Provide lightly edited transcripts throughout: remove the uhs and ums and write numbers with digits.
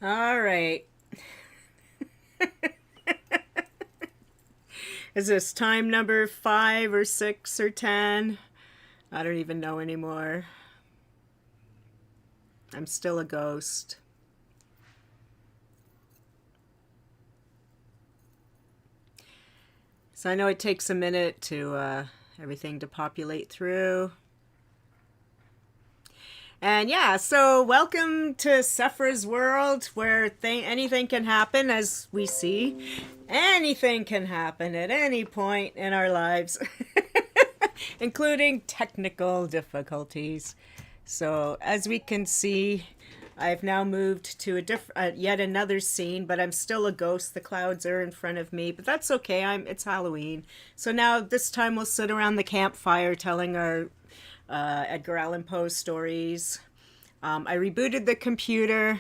All right. Is this time number 5 or 6 or 10? I don't even know anymore. I'm still a ghost. So I know it takes a minute to everything to populate through. And yeah, so welcome to Sephra's world where anything can happen, as we see. Anything can happen at any point in our lives, including technical difficulties. So, as we can see, I've now moved to yet another scene, but I'm still a ghost. The clouds are in front of me, but that's okay. It's Halloween, so now this time we'll sit around the campfire telling our Edgar Allan Poe stories. I rebooted the computer,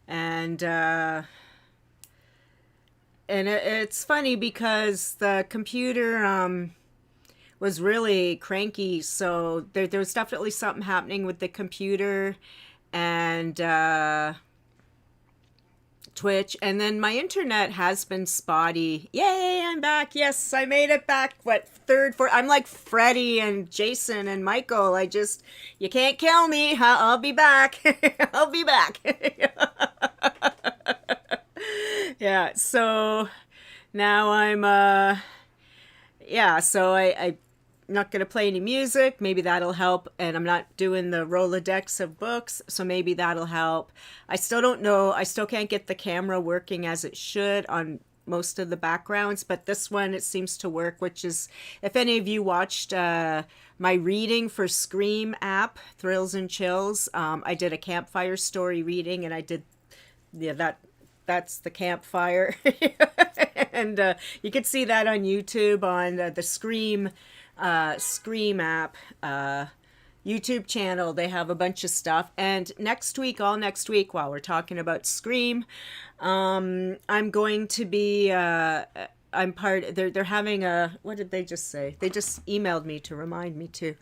and it's funny because the computer was really cranky, so there was definitely something happening with the computer and Twitch, and then my internet has been spotty. Yay, I'm back. Yes, I made it back. What, third, fourth? I'm like Freddy and Jason and Michael. You can't kill me. I'll be back. I'll be back. Yeah, so now I'm not going to play any music. Maybe that'll help. And I'm not doing the Rolodex of books, so maybe that'll help. I still don't know. I still can't get the camera working as it should on most of the backgrounds, but this one, it seems to work, which is, if any of you watched my reading for Scream app, Thrills and Chills, I did a campfire story reading, and I did, yeah, that's the campfire. And you could see that on YouTube on the Scream app YouTube channel. They have a bunch of stuff. And all next week, while we're talking about Scream, I'm going to be. I'm part. They're having a. What did they just say? They just emailed me to remind me to.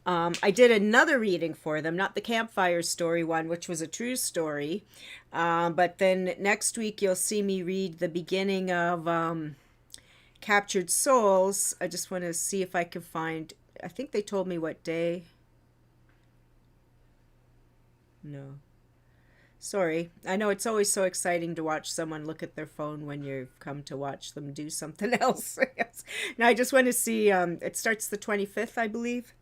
I did another reading for them, not the campfire story one, which was a true story. But then next week you'll see me read the beginning of Captured Souls. I just want to see if I can find. I think they told me what day. No. Sorry. I know it's always so exciting to watch someone look at their phone when you've come to watch them do something else. Yes. Now I just want to see. It starts the 25th, I believe.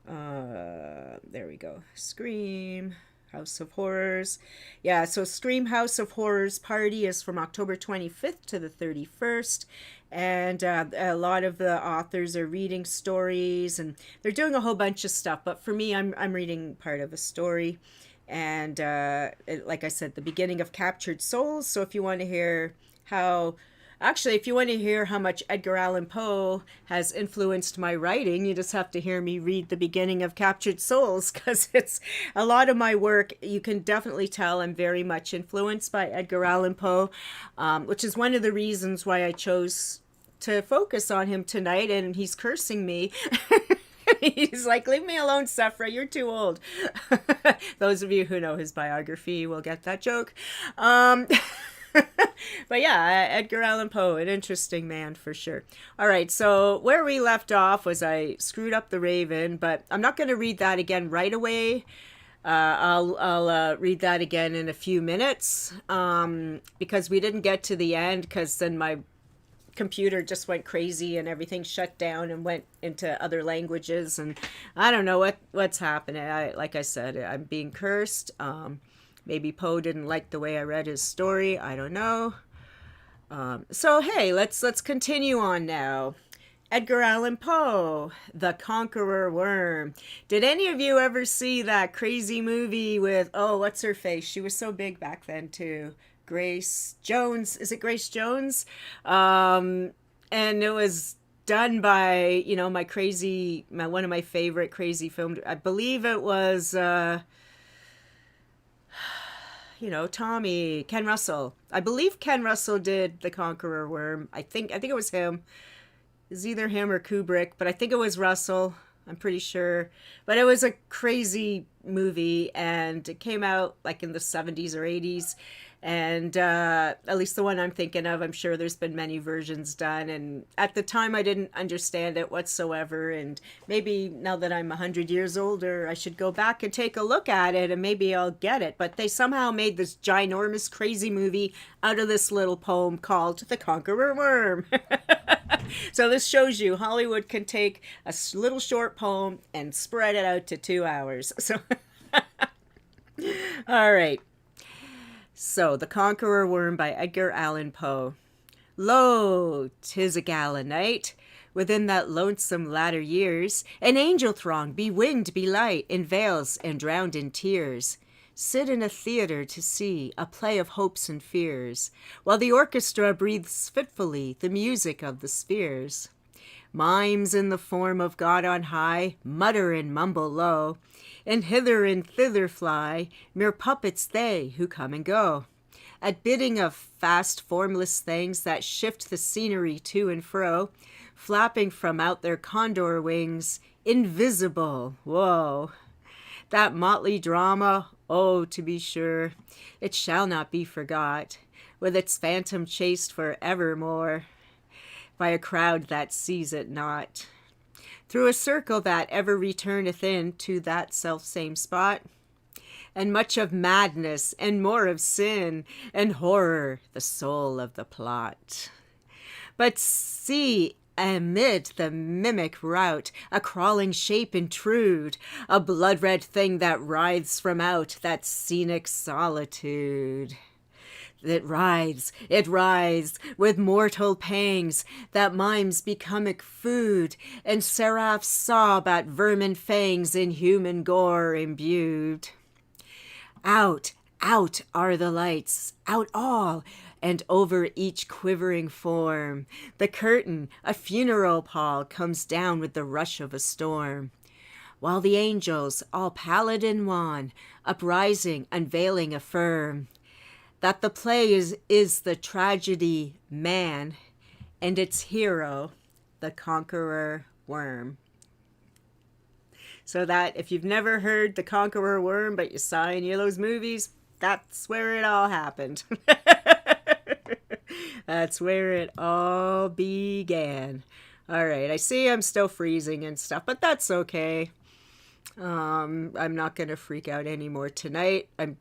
There we go. Scream. House of Horrors. Yeah, so Scream House of Horrors Party is from October 25th to the 31st. And a lot of the authors are reading stories, and they're doing a whole bunch of stuff. But for me, I'm reading part of a story. And like I said, the beginning of Captured Souls. So if you want to hear how Actually, if you want to hear how much Edgar Allan Poe has influenced my writing, you just have to hear me read the beginning of Captured Souls, because it's a lot of my work. You can definitely tell I'm very much influenced by Edgar Allan Poe, which is one of the reasons why I chose to focus on him tonight, and he's cursing me. He's like, leave me alone, Sephra, you're too old. Those of you who know his biography will get that joke. But yeah, Edgar Allan Poe, an interesting man for sure. All right, so where we left off was I screwed up the Raven, but I'm not going to read that again right away. I'll read that again in a few minutes, because we didn't get to the end, because then my computer just went crazy and everything shut down and went into other languages, and I don't know what's happening. Like I said, I'm being cursed. Maybe Poe didn't like the way I read his story. I don't know. So hey, let's continue on now. Edgar Allan Poe, The Conqueror Worm. Did any of you ever see that crazy movie with, oh, what's her face? She was so big back then too. Grace Jones. Is it Grace Jones? And it was done by, my one of my favorite crazy films. I believe it was Tommy, Ken Russell. I believe Ken Russell did The Conqueror Worm. I think it was him. It's either him or Kubrick, but I think it was Russell. I'm pretty sure. But it was a crazy movie, and it came out like in the 70s or 80s. And at least the one I'm thinking of, I'm sure there's been many versions done. And at the time, I didn't understand it whatsoever. And maybe now that I'm 100 years older, I should go back and take a look at it and maybe I'll get it. But they somehow made this ginormous, crazy movie out of this little poem called The Conqueror Worm. So this shows you Hollywood can take a little short poem and spread it out to 2 hours. So, all right. So, The Conqueror Worm by Edgar Allan Poe. Lo, 'tis a gala night. Within that lonesome latter years, an angel throng, be winged, be light, in veils and drowned in tears, sit in a theatre to see a play of hopes and fears, while the orchestra breathes fitfully the music of the spheres. Mimes in the form of God on high mutter and mumble low, and hither and thither fly, mere puppets they who come and go, at bidding of fast formless things that shift the scenery to and fro, flapping from out their condor wings, invisible, whoa. That motley drama, oh, to be sure, it shall not be forgot, with its phantom chased for evermore by a crowd that sees it not, through a circle that ever returneth in to that self-same spot, and much of madness and more of sin and horror the soul of the plot. But see, amid the mimic rout, a crawling shape intrude, a blood-red thing that writhes from out that scenic solitude. It writhes with mortal pangs that mimes becomic food, and seraphs sob at vermin fangs in human gore imbued. Out are the lights, out all, and over each quivering form, the curtain, a funeral pall, comes down with the rush of a storm. While the angels, all pallid and wan, uprising, unveiling affirm that the play is the tragedy man, and its hero, the conqueror worm. So that, if you've never heard The Conqueror Worm, but you saw any of those movies, that's where it all happened. That's where it all began. All right, I see I'm still freezing and stuff, but that's okay. I'm not going to freak out anymore tonight. But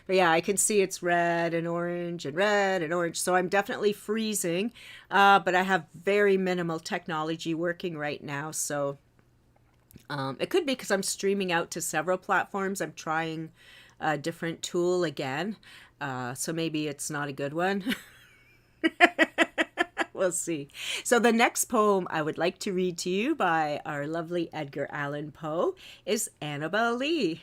yeah, I can see it's red and orange and red and orange. So I'm definitely freezing. But I have very minimal technology working right now. So it could be because I'm streaming out to several platforms. I'm trying a different tool again. So maybe it's not a good one. We'll see. So the next poem I would like to read to you by our lovely Edgar Allan Poe is Annabel Lee.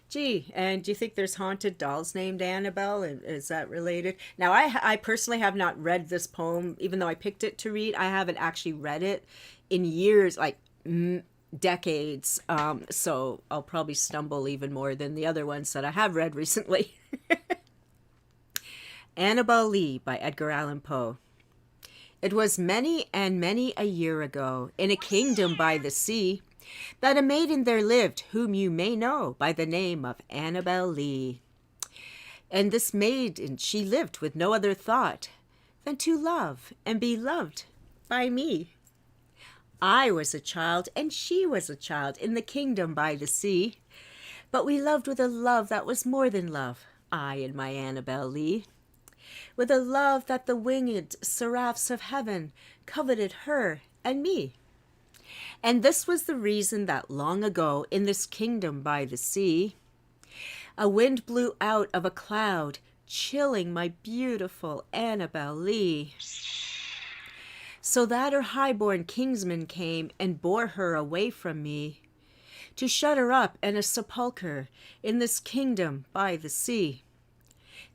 Gee, and do you think there's haunted dolls named Annabelle? And is that related? Now, I personally have not read this poem, even though I picked it to read. I haven't actually read it in years, like decades. So I'll probably stumble even more than the other ones that I have read recently. Annabel Lee by Edgar Allan Poe. It was many and many a year ago, in a kingdom by the sea, that a maiden there lived whom you may know by the name of Annabel Lee. And this maiden she lived with no other thought than to love and be loved by me. I was a child and she was a child in the kingdom by the sea, but we loved with a love that was more than love, I and my Annabel Lee. With a love that the winged seraphs of heaven coveted her and me. And this was the reason that long ago in this kingdom by the sea, a wind blew out of a cloud, chilling my beautiful Annabel Lee, so that her highborn kingsman came and bore her away from me, to shut her up in a sepulchre in this kingdom by the sea.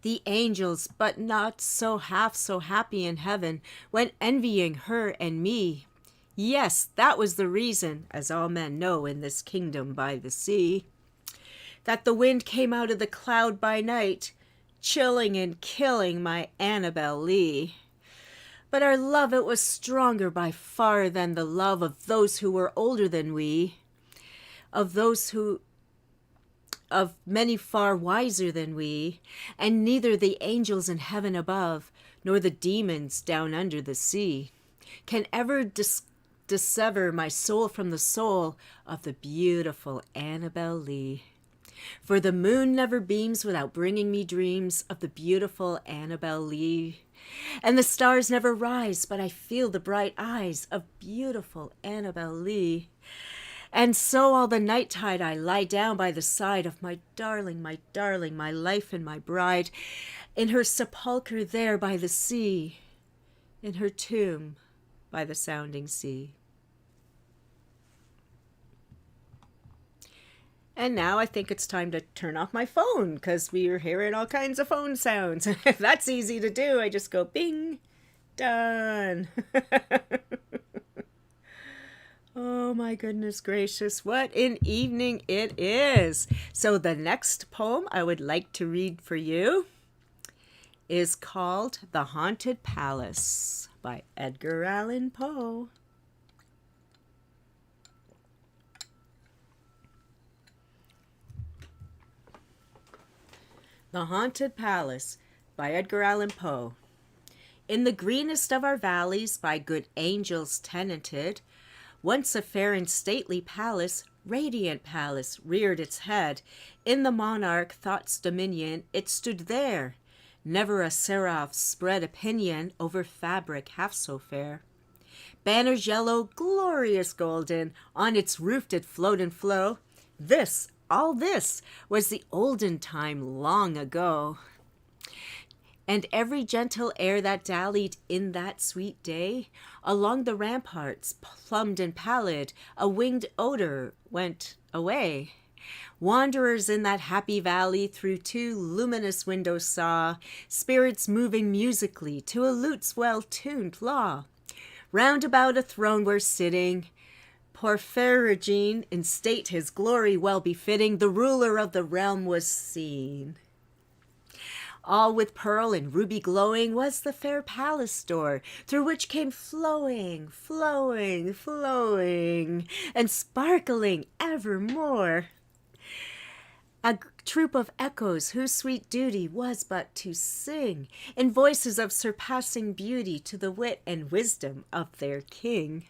The angels, but not so half so happy in heaven, went envying her and me. Yes, that was the reason, as all men know in this kingdom by the sea, that the wind came out of the cloud by night, chilling and killing my Annabel Lee. But our love, it was stronger by far than the love of those who were older than we, of many far wiser than we, and neither the angels in heaven above, nor the demons down under the sea, can ever dissever my soul from the soul of the beautiful Annabel Lee. For the moon never beams without bringing me dreams of the beautiful Annabel Lee. And the stars never rise, but I feel the bright eyes of beautiful Annabel Lee. And so all the nighttide I lie down by the side of my darling, my life and my bride, in her sepulchre there by the sea, in her tomb by the sounding sea. And now I think it's time to turn off my phone because we are hearing all kinds of phone sounds. That's easy to do. I just go bing, done. Oh my goodness gracious, what an evening it is. So the next poem I would like to read for you is called The Haunted Palace by Edgar Allan Poe. The Haunted Palace by Edgar Allan Poe. In the greenest of our valleys, by good angels tenanted, once a fair and stately palace, radiant palace, reared its head. In the monarch thought's dominion it stood there. Never a seraph spread a pinion over fabric half so fair. Banners yellow, glorious golden, on its roof did float and flow. All this was the olden time long ago. And every gentle air that dallied in that sweet day, along the ramparts, plumbed and pallid, a winged odor went away. Wanderers in that happy valley through two luminous windows saw spirits moving musically to a lute's well-tuned law. Round about a throne were sitting Porphyrogene, in state his glory well befitting, the ruler of the realm was seen. All with pearl and ruby glowing was the fair palace door, through which came flowing, and sparkling evermore a troop of echoes whose sweet duty was but to sing in voices of surpassing beauty to the wit and wisdom of their king.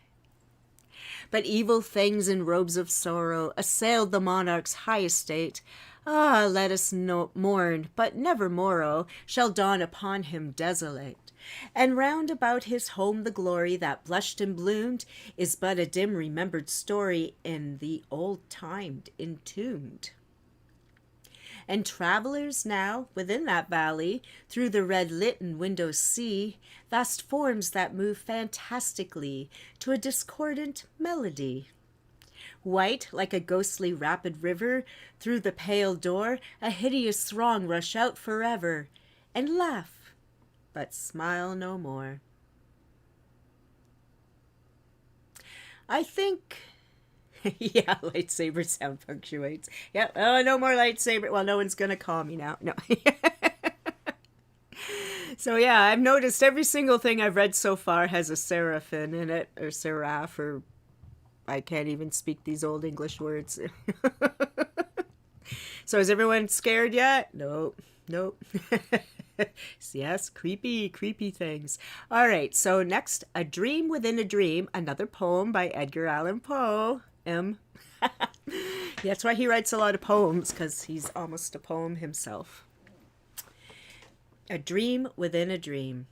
But evil things in robes of sorrow assailed the monarch's high estate. Ah, let us mourn, but never morrow shall dawn upon him desolate. And round about his home the glory that blushed and bloomed is but a dim remembered story in the old time entombed. And travelers now within that valley through the red litten windows see vast forms that move fantastically to a discordant melody. White like a ghostly rapid river, through the pale door a hideous throng rush out forever and laugh, but smile no more. I think yeah, lightsaber sound punctuates. Yeah, oh, no more lightsaber. Well, no one's gonna call me now. No. So yeah, I've noticed every single thing I've read so far has a seraphim in it, or seraph, or I can't even speak these old English words. So is everyone scared yet? Nope. Yes, creepy things. All right, so next, A Dream Within a Dream, another poem by Edgar Allan Poe. That's why he writes a lot of poems, because he's almost a poem himself. A Dream Within a Dream.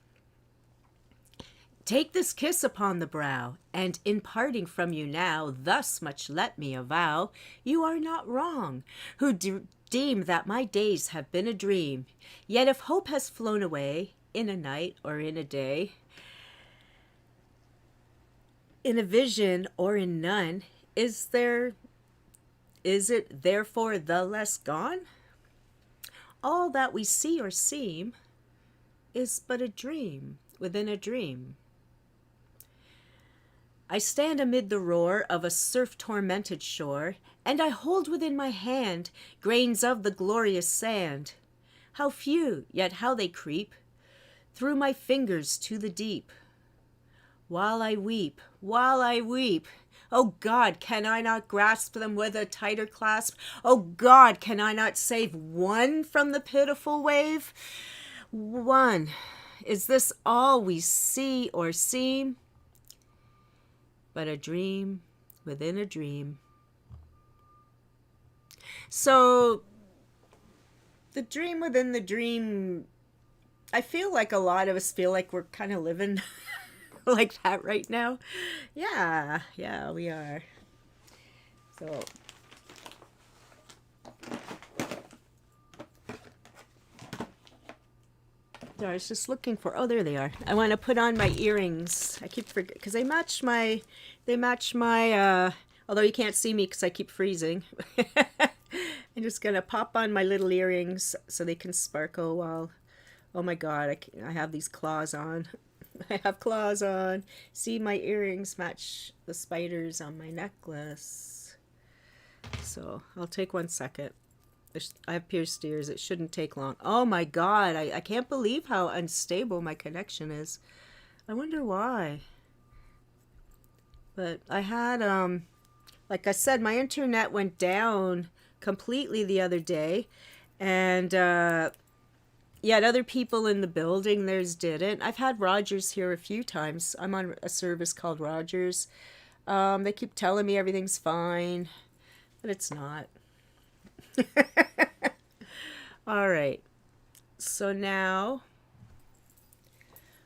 Take this kiss upon the brow, and in parting from you now, thus much let me avow, you are not wrong, who deem that my days have been a dream. Yet if hope has flown away, in a night or in a day, in a vision or in none, is it therefore the less gone? All that we see or seem is but a dream within a dream. I stand amid the roar of a surf-tormented shore, and I hold within my hand grains of the glorious sand. How few, yet how they creep through my fingers to the deep. while I weep, while I weep. Oh God, can I not grasp them with a tighter clasp? Oh God, can I not save one from the pitiful wave? One. Is this all we see or seem? But a dream within a dream. So, the dream within the dream, I feel like a lot of us feel like we're kind of living like that right now. Yeah, we are. So, I was just looking for, oh, there they are. I want to put on my earrings. I keep forgetting, because they match my, although you can't see me because I keep freezing. I'm just going to pop on my little earrings so they can sparkle while, oh my God, I have these claws on. I have claws on. See, my earrings match the spiders on my necklace. So I'll take 1 second. I have pierced ears. It shouldn't take long. Oh my God, I can't believe how unstable my connection is. I wonder why. But I had, like I said, my internet went down completely the other day. And yet other people in the building, theirs didn't. I've had Rogers here a few times. I'm on a service called Rogers. They keep telling me everything's fine, but it's not. All right. So now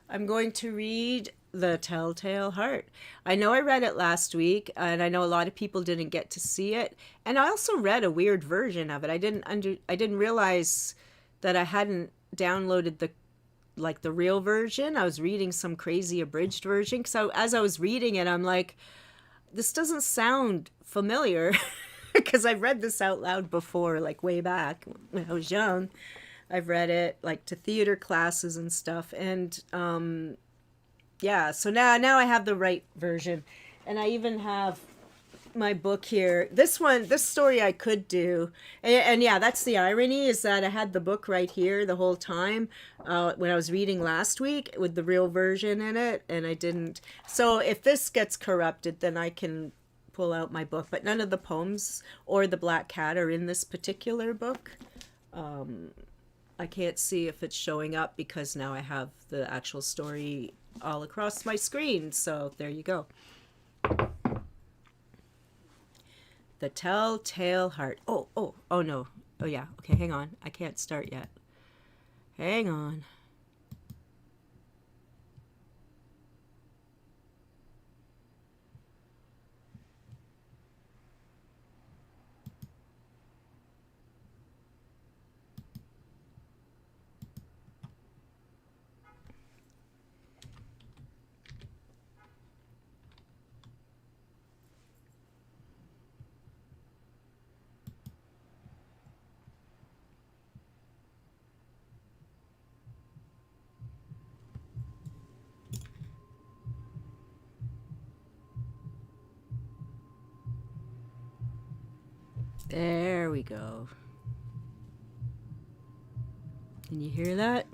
I'm going to read The Telltale Heart. I know I read it last week, and I know a lot of people didn't get to see it. And I also read a weird version of it. I didn't realize that I hadn't downloaded the real version. I was reading some crazy abridged version. So as I was reading it, I'm like, this doesn't sound familiar. Because I've read this out loud before, like way back when I was young. I've read it like to theater classes and stuff. And yeah, so now I have the right version. And I even have my book here. This story I could do. And yeah, that's the irony, is that I had the book right here the whole time when I was reading last week with the real version in it. And I didn't. So if this gets corrupted, then I can pull out my book, but none of the poems or the Black Cat are in this particular book. I can't see if it's showing up because now I have the actual story all across my screen. So there you go. The Telltale Heart. Oh no. Oh yeah. Okay, hang on. I can't start yet. Hang on. There we go. Can you hear that?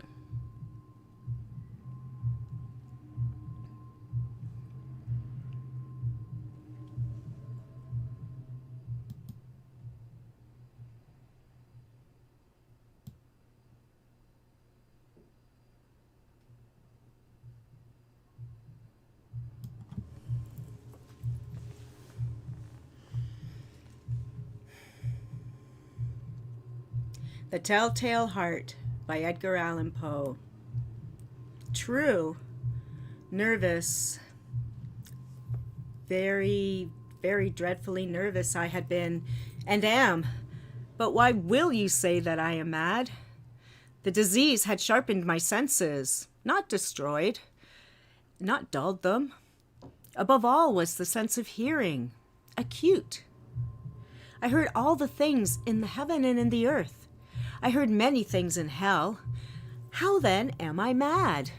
The Telltale Heart by Edgar Allan Poe. True. Nervous. Very, very dreadfully nervous I had been and am. But why will you say that I am mad? The disease had sharpened my senses, not destroyed, not dulled them. Above all was the sense of hearing, acute. I heard all the things in the heaven and in the earth. I heard many things in hell. How then am I mad?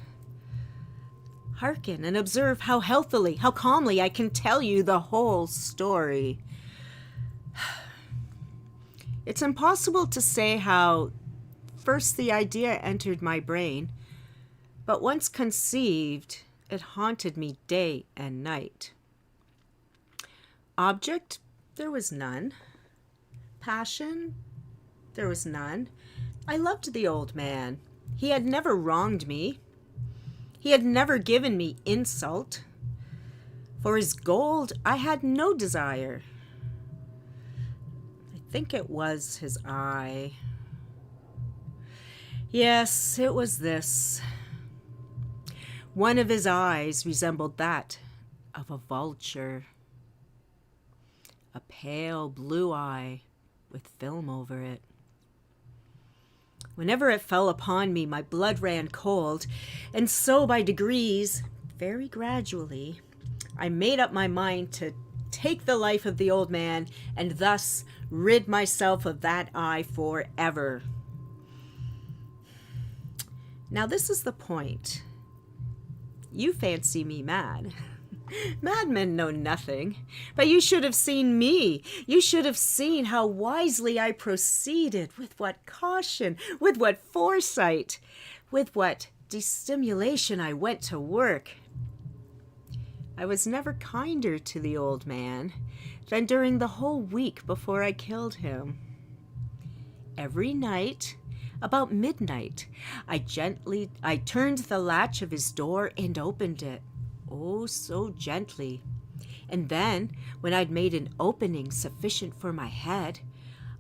Hearken and observe how healthily, how calmly I can tell you the whole story. It's impossible to say how first the idea entered my brain, but once conceived, It haunted me day and night. Object, there was none. Passion, there was none. I loved the old man. He had never wronged me. He had never given me insult. For his gold, I had no desire. I think it was his eye. Yes, it was this. One of his eyes resembled that of a vulture. A pale blue eye with film over it. Whenever it fell upon me, my blood ran cold, and so by degrees, very gradually, I made up my mind to take the life of the old man and thus rid myself of that eye forever. Now this is the point. You fancy me mad. Madmen know nothing, but you should have seen me. You should have seen how wisely I proceeded, with what caution, with what foresight, with what dissimulation I went to work. I was never kinder to the old man than during the whole week before I killed him. Every night, about midnight, I turned the latch of his door and opened it. Oh, so gently. And then, when I'd made an opening sufficient for my head,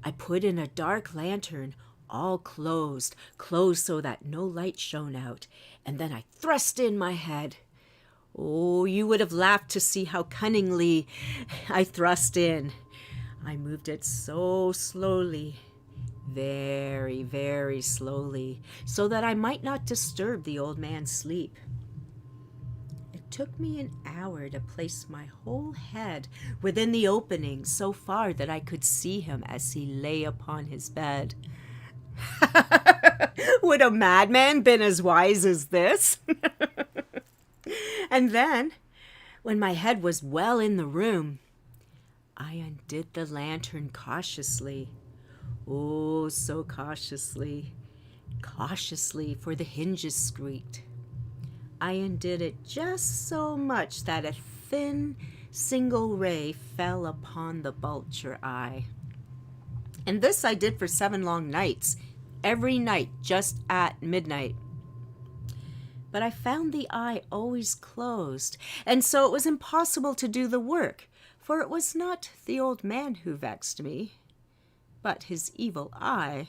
I put in a dark lantern, all closed so that no light shone out, and then I thrust in my head. Oh, you would have laughed to see how cunningly I thrust in. I moved it so slowly, very, very slowly, so that I might not disturb the old man's sleep. It took me an hour to place my whole head within the opening so far that I could see him as he lay upon his bed. Would a madman been as wise as this? And then, when my head was well in the room, I undid the lantern cautiously. Oh, so cautiously. Cautiously, for the hinges squeaked. I undid it just so much that a thin, single ray fell upon the vulture eye. And this I did for 7 long nights, every night just at midnight. But I found the eye always closed, and so it was impossible to do the work, for it was not the old man who vexed me, but his evil eye.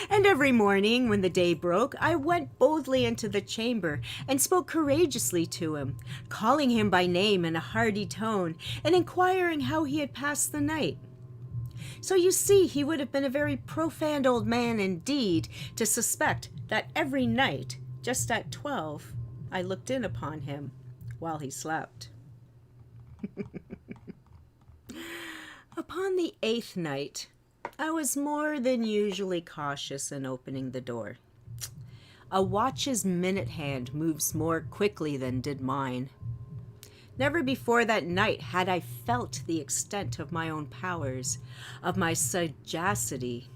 And every morning, when the day broke, I went boldly into the chamber and spoke courageously to him, calling him by name in a hearty tone, and inquiring how he had passed the night. So you see, he would have been a very profound old man indeed to suspect that every night, just at 12, I looked in upon him while he slept. Upon the 8th night, I was more than usually cautious in opening the door. A watch's minute hand moves more quickly than did mine. Never before that night had I felt the extent of my own powers, of my sagacity.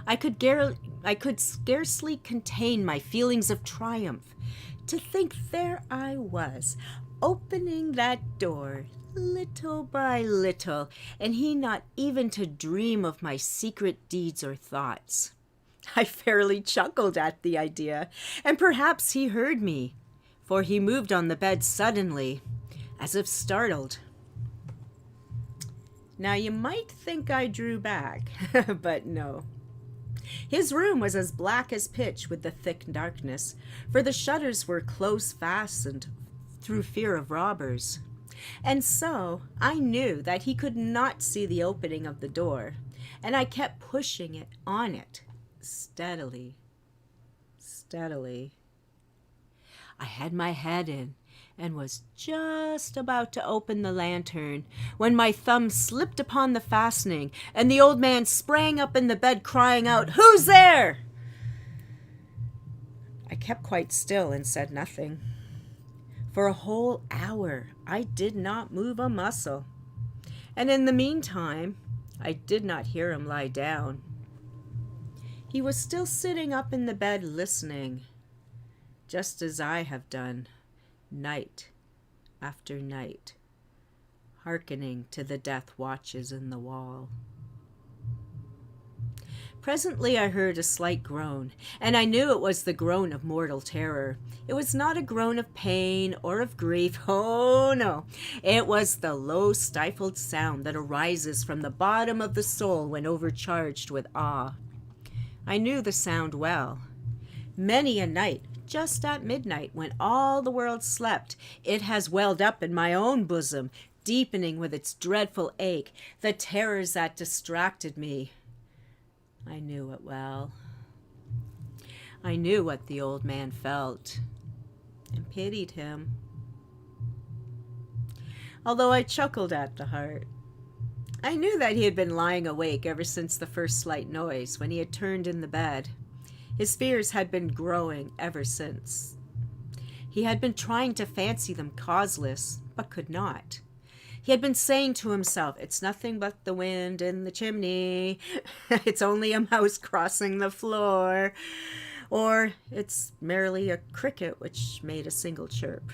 I could scarcely contain my feelings of triumph. To think there I was, opening that door, little by little, and he not even to dream of my secret deeds or thoughts. I fairly chuckled at the idea, and perhaps he heard me, for he moved on the bed suddenly, as if startled. Now you might think I drew back, but no. His room was as black as pitch with the thick darkness, for the shutters were close fastened through fear of robbers. And so I knew that he could not see the opening of the door, and I kept pushing it on it, steadily, steadily. I had my head in, and was just about to open the lantern when my thumb slipped upon the fastening, and the old man sprang up in the bed crying out, "Who's there?" I kept quite still and said nothing. For a whole hour I did not move a muscle, and in the meantime I did not hear him lie down. He was still sitting up in the bed listening. just as I have done, night after night, hearkening to the death watches in the wall. Presently I heard a slight groan, and I knew it was the groan of mortal terror. It was not a groan of pain or of grief. Oh, no. It was the low, stifled sound that arises from the bottom of the soul when overcharged with awe. I knew the sound well. Many a night, just at midnight, when all the world slept, it has welled up in my own bosom, deepening with its dreadful ache the terrors that distracted me. I knew it well. I knew what the old man felt, and pitied him. Although I chuckled at the heart, I knew that he had been lying awake ever since the first slight noise, when he had turned in the bed. His fears had been growing ever since. He had been trying to fancy them causeless, but could not. He had been saying to himself, "It's nothing but the wind in the chimney. It's only a mouse crossing the floor. Or it's merely a cricket which made a single chirp."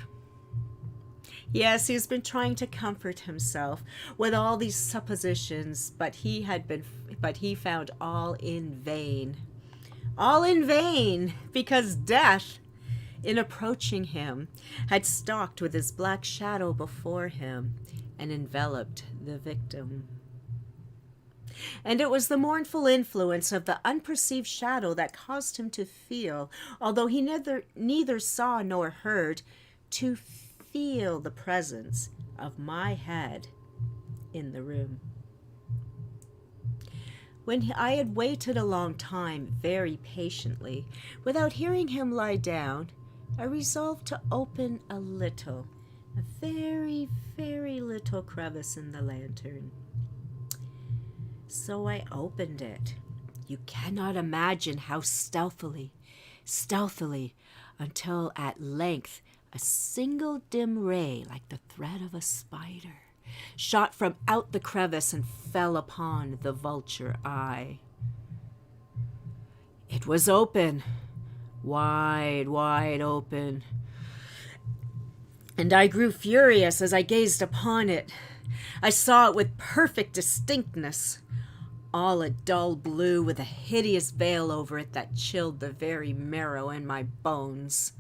Yes, he has been trying to comfort himself with all these suppositions, but he found all in vain. All in vain, because death, in approaching him, had stalked with his black shadow before him and enveloped the victim. And it was the mournful influence of the unperceived shadow that caused him to feel, although he neither saw nor heard, to feel the presence of my head in the room. When I had waited a long time, very patiently, without hearing him lie down, I resolved to open a very, very little crevice in the lantern. So I opened it. You cannot imagine how stealthily, until at length a single dim ray, like the thread of a spider, shot from out the crevice and fell upon the vulture eye. It was open, wide, wide open, and I grew furious as I gazed upon it. I saw it with perfect distinctness, all a dull blue with a hideous veil over it that chilled the very marrow in my bones.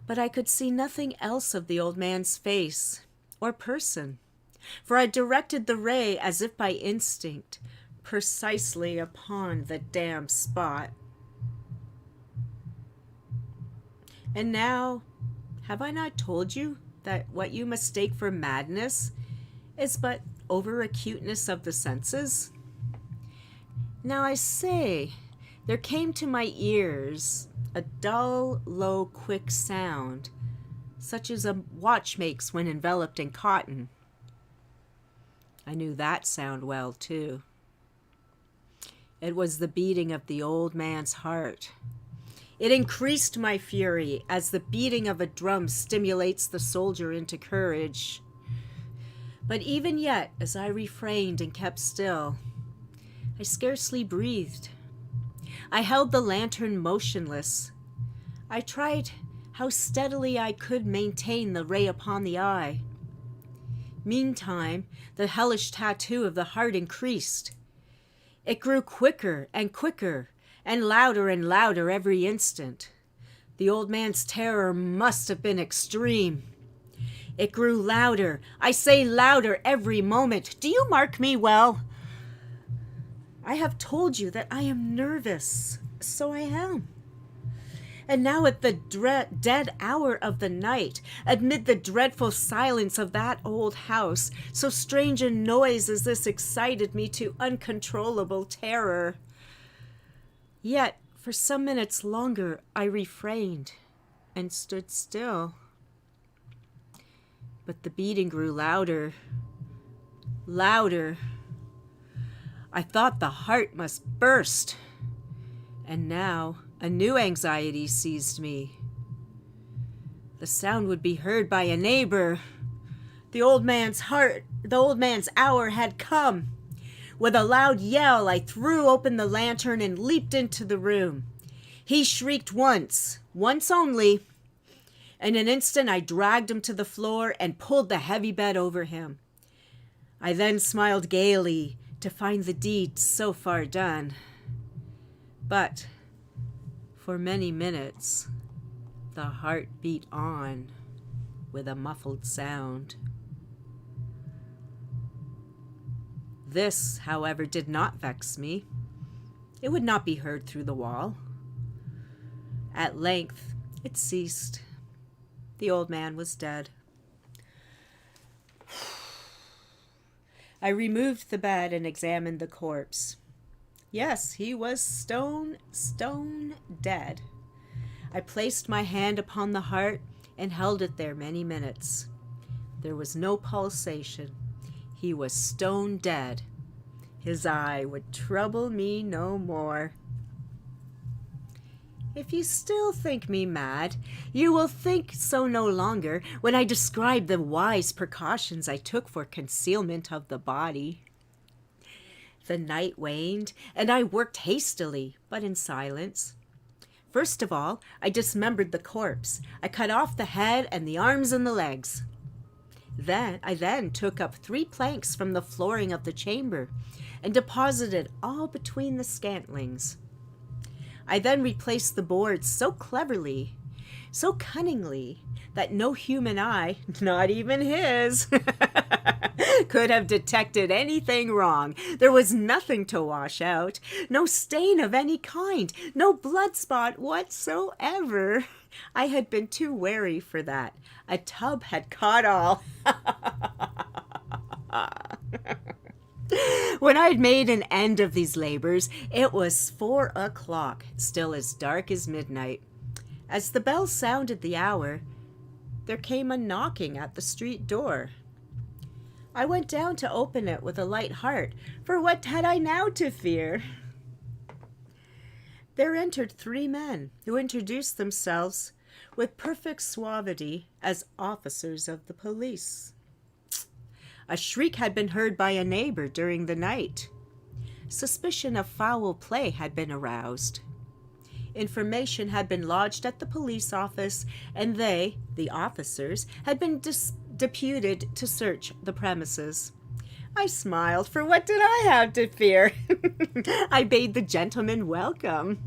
But I could see nothing else of the old man's face or person, for I directed the ray as if by instinct, precisely upon the damned spot. And now, have I not told you that what you mistake for madness is but over-acuteness of the senses? Now I say, there came to my ears a dull, low, quick sound, such as a watch makes when enveloped in cotton. I knew that sound well, too. It was the beating of the old man's heart. It increased my fury as the beating of a drum stimulates the soldier into courage. But even yet, as I refrained and kept still, I scarcely breathed. I held the lantern motionless. I tried how steadily I could maintain the ray upon the eye. Meantime, the hellish tattoo of the heart increased. It grew quicker and quicker, and louder every instant. The old man's terror must have been extreme. It grew louder, I say louder every moment. Do you mark me well? I have told you that I am nervous. So I am. And now at the dead hour of the night, amid the dreadful silence of that old house, so strange a noise as this excited me to uncontrollable terror. Yet, for some minutes longer, I refrained and stood still. But the beating grew louder. I thought the heart must burst. And now a new anxiety seized me. The sound would be heard by a neighbor. The old man's hour had come. With a loud yell, I threw open the lantern and leaped into the room. He shrieked once, Once only. In an instant, I dragged him to the floor and pulled the heavy bed over him. I then smiled gaily to find the deed so far done. But for many minutes, the heart beat on with a muffled sound. This, however, did not vex me. It would not be heard through the wall. At length, it ceased. The old man was dead. I removed the bed and examined the corpse. Yes, he was stone dead. I placed my hand upon the heart and held it there many minutes. There was no pulsation. He was stone dead. His eye would trouble me no more. If you still think me mad, you will think so no longer when I describe the wise precautions I took for concealment of the body. The night waned, and I worked hastily, but in silence. First of all, I dismembered the corpse. I cut off the head and the arms and the legs. I then took up 3 planks from the flooring of the chamber and deposited all between the scantlings. I then replaced the boards so cleverly, so cunningly, that no human eye, not even his, could have detected anything wrong. There was nothing to wash out, no stain of any kind, no blood spot whatsoever. I had been too wary for that. A tub had caught all. When I had made an end of these labors, it was 4 o'clock, still as dark as midnight. As the bell sounded the hour, there came a knocking at the street door. I went down to open it with a light heart, for what had I now to fear? There entered 3 men, who introduced themselves with perfect suavity as officers of the police. A shriek had been heard by a neighbor during the night. Suspicion of foul play had been aroused. Information had been lodged at the police office, and they, the officers, had been deputed to search the premises. I smiled, for what did I have to fear? I bade the gentleman welcome.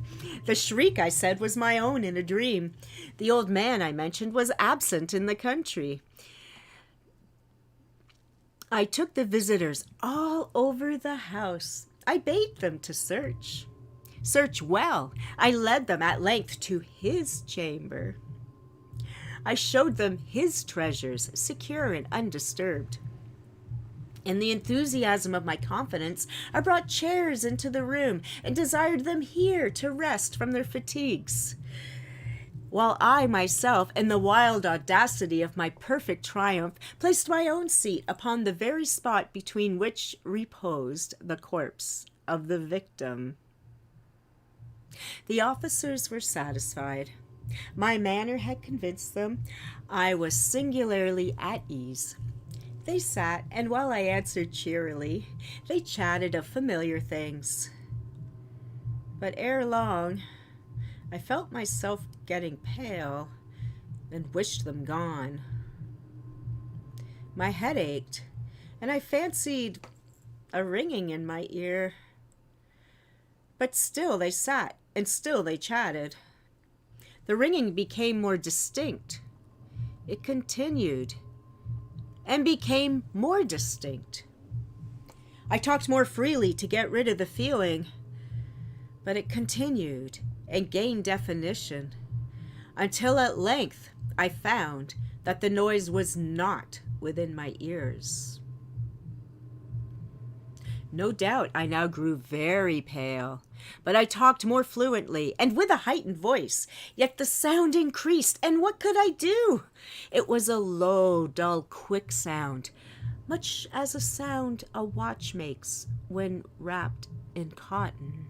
The shriek, I said, was my own in a dream. The old man, I mentioned, was absent in the country. I took the visitors all over the house. I bade them to search. Search well. I led them at length to his chamber. I showed them his treasures, secure and undisturbed. In the enthusiasm of my confidence, I brought chairs into the room and desired them here to rest from their fatigues, while I myself, in the wild audacity of my perfect triumph, placed my own seat upon the very spot between which reposed the corpse of the victim. The officers were satisfied. My manner had convinced them. I was singularly at ease. They sat, and while I answered cheerily, they chatted of familiar things. But ere long, I felt myself getting pale and wished them gone. My head ached, and I fancied a ringing in my ear. But still they sat, and still they chatted. The ringing became more distinct. It continued and became more distinct. I talked more freely to get rid of the feeling, but it continued and gained definition, until at length I found that the noise was not within my ears. No doubt I now grew very pale, but I talked more fluently and with a heightened voice, yet the sound increased, and what could I do? It was a low, dull, quick sound, much as a sound a watch makes when wrapped in cotton.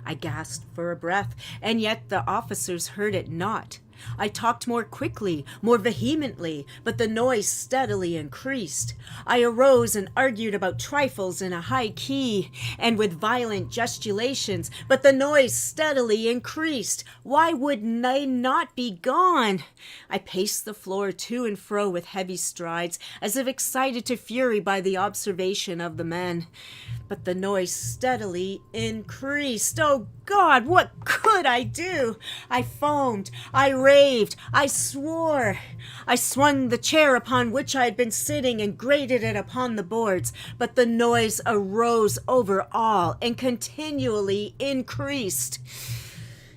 I gasped for a breath, and yet the officers heard it not. I talked more quickly, more vehemently, but the noise steadily increased. I arose and argued about trifles in a high key and with violent gesticulations, but the noise steadily increased. Why would they not be gone? I paced the floor to and fro with heavy strides, as if excited to fury by the observation of the men. But the noise steadily increased. Oh God, what could I do? I foamed, I raved, I swore. I swung the chair upon which I had been sitting and grated it upon the boards, but the noise arose over all and continually increased.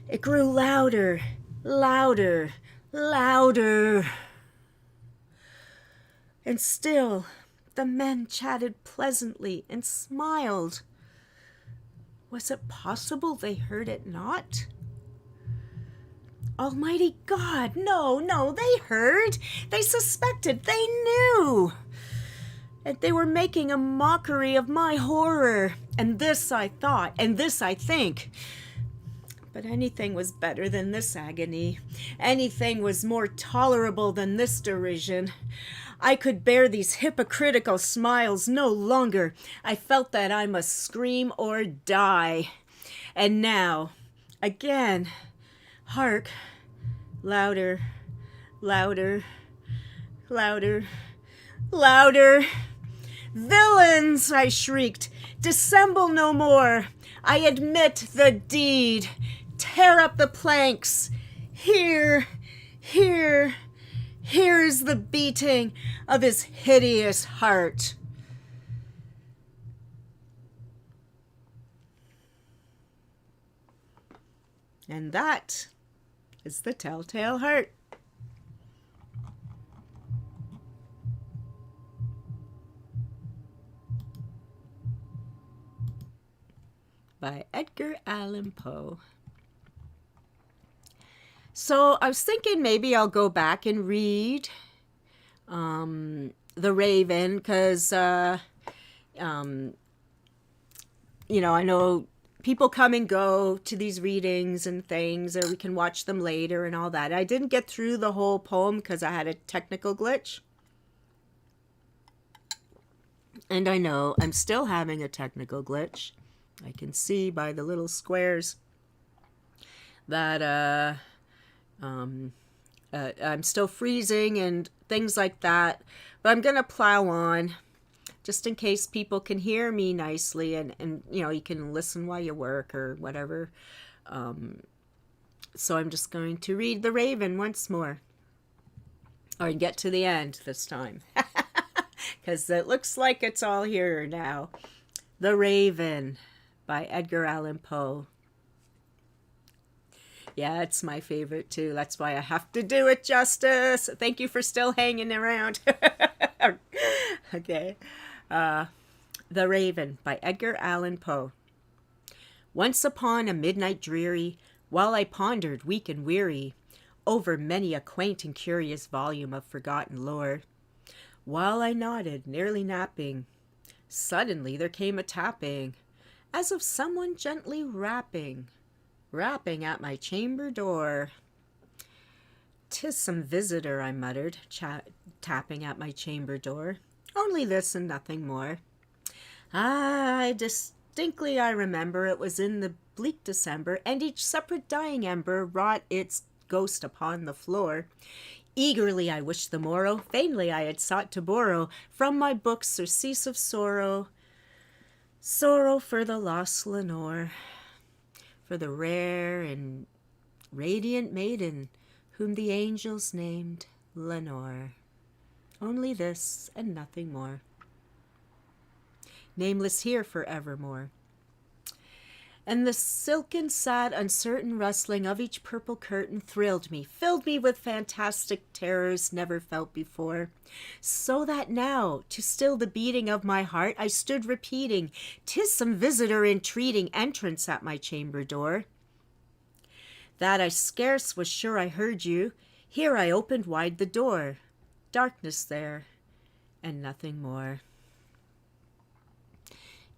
It grew louder, louder, louder. And still the men chatted pleasantly and smiled. Was it possible they heard it not? Almighty God, no, they heard. They suspected, they knew. And they were making a mockery of my horror. And this I thought, and this I think. But anything was better than this agony. Anything was more tolerable than this derision. I could bear these hypocritical smiles no longer. I felt that I must scream or die. And now, again, hark, louder, louder, louder, louder. Villains, I shrieked, dissemble no more. I admit the deed. Tear up the planks. Here is the beating of his hideous heart. And that is The Telltale Heart. By Edgar Allan Poe. So I was thinking maybe I'll go back and read The Raven, because, I know people come and go to these readings and things, or we can watch them later and all that. I didn't get through the whole poem because I had a technical glitch. And I know I'm still having a technical glitch. I can see by the little squares that I'm still freezing and things like that. But I'm going to plow on just in case people can hear me nicely and you can listen while you work or whatever. So I'm just going to read The Raven once more. Or get to the end this time. Because it looks like it's all here now. The Raven by Edgar Allan Poe. Yeah, it's my favorite too. That's why I have to do it justice. Thank you for still hanging around. Okay. The Raven by Edgar Allan Poe. Once upon a midnight dreary, while I pondered weak and weary over many a quaint and curious volume of forgotten lore, while I nodded, nearly napping, suddenly there came a tapping, as of someone gently rapping at my chamber door. "'Tis some visitor," I muttered, tapping at my chamber door. "Only this and nothing more." Distinctly I remember it was in the bleak December, and each separate dying ember wrought its ghost upon the floor. Eagerly I wished the morrow, vainly I had sought to borrow from my books surcease of sorrow, sorrow for the lost Lenore, for the rare and radiant maiden whom the angels named Lenore. Only this and nothing more. Nameless here forevermore. And the silken, sad, uncertain rustling of each purple curtain thrilled me, filled me with fantastic terrors never felt before. So that now, to still the beating of my heart, I stood repeating, "'Tis some visitor entreating entrance at my chamber door." That I scarce was sure I heard you. Here I opened wide the door. Darkness there, and nothing more.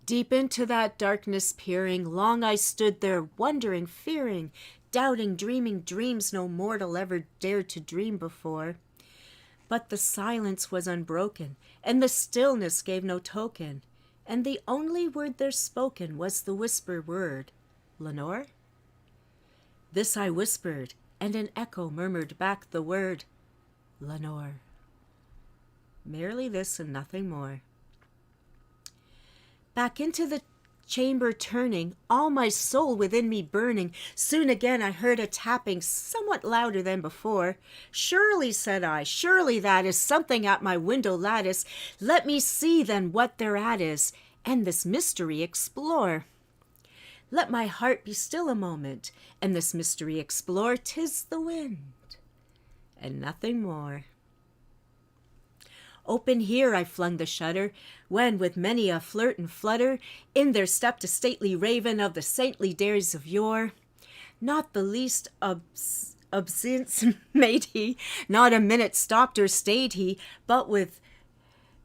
Deep into that darkness peering, long I stood there, wondering, fearing, doubting, dreaming dreams no mortal ever dared to dream before. But the silence was unbroken, and the stillness gave no token, and the only word there spoken was the whisper word, Lenore? This I whispered, and an echo murmured back the word, Lenore. Merely this and nothing more. Back into the chamber turning, all my soul within me burning, soon again I heard a tapping somewhat louder than before. Surely, said I, surely that is something at my window lattice. Let me see then what thereat is, and this mystery explore. Let my heart be still a moment, and this mystery explore. 'Tis the wind, and nothing more. Open here I flung the shutter, when with many a flirt and flutter, in there stepped a stately raven of the saintly days of yore. Not the least obeisance made he, not a minute stopped or stayed he, but with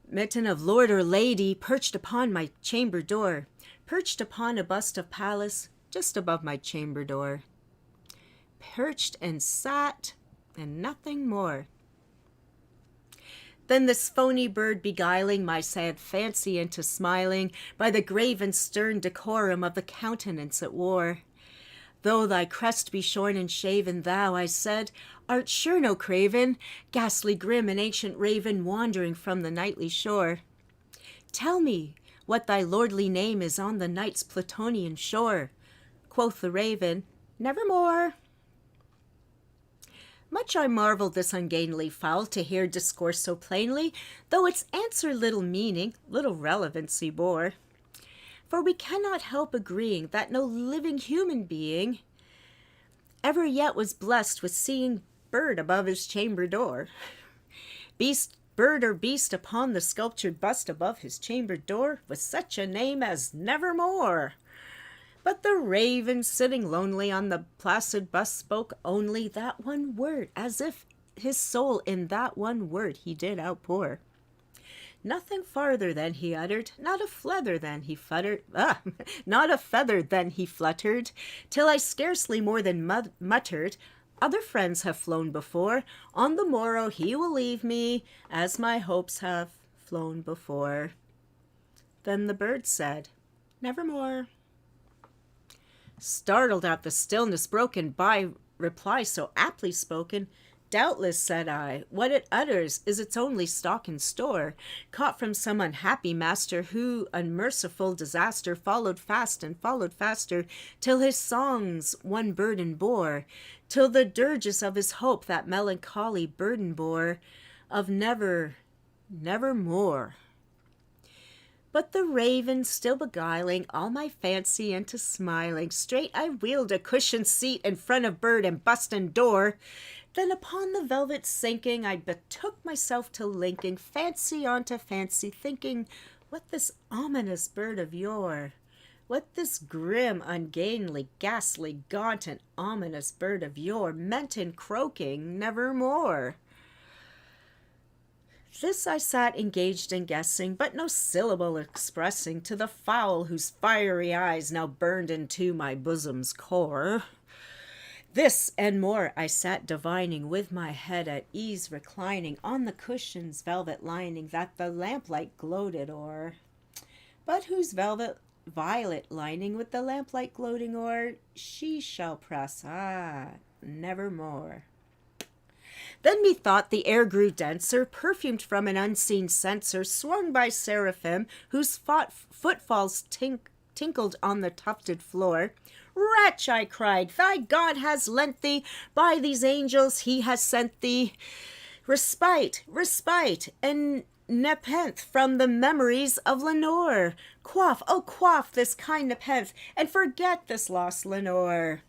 mitten of lord or lady, perched upon my chamber door, perched upon a bust of Pallas, just above my chamber door. Perched and sat, and nothing more. Then this phony bird beguiling my sad fancy into smiling by the grave and stern decorum of the countenance it wore. Though thy crest be shorn and shaven, thou, I said, art sure no craven, ghastly grim and ancient raven wandering from the nightly shore. Tell me what thy lordly name is on the night's Plutonian shore. Quoth the raven, nevermore. Much I marvelled this ungainly fowl to hear discourse so plainly, though its answer little meaning, little relevancy bore. For we cannot help agreeing that no living human being ever yet was blessed with seeing bird above his chamber door. Bird or beast upon the sculptured bust above his chamber door with such a name as Nevermore. But the raven sitting lonely on the placid bust spoke only that one word, as if his soul in that one word he did outpour. Nothing farther than he uttered, not a feather than he fluttered, not a feather than he fluttered, till I scarcely more than muttered, other friends have flown before, on the morrow he will leave me, as my hopes have flown before. Then the bird said, nevermore. Startled at the stillness broken by reply so aptly spoken, doubtless, said I, what it utters is its only stock and store, caught from some unhappy master who, unmerciful disaster, followed fast and followed faster, till his songs one burden bore, till the dirges of his hope that melancholy burden bore, of never, nevermore. But the raven still beguiling all my fancy into smiling, straight I wheeled a cushioned seat in front of bird and bust and door. Then upon the velvet sinking, I betook myself to linking fancy onto fancy, thinking what this ominous bird of yore, what this grim, ungainly, ghastly, gaunt, and ominous bird of yore meant in croaking nevermore. This I sat engaged in guessing, but no syllable expressing to the fowl whose fiery eyes now burned into my bosom's core. This and more I sat divining, with my head at ease reclining on the cushion's velvet lining that the lamplight gloated o'er, but whose violet lining with the lamplight gloating o'er she shall press, nevermore. Then methought the air grew denser, perfumed from an unseen censer, swung by seraphim, whose footfalls tinkled on the tufted floor. Wretch, I cried, thy God has lent thee, by these angels he has sent thee, respite, and nepenthe from the memories of Lenore. Quaff, oh quaff this kind nepenthe, and forget this lost Lenore.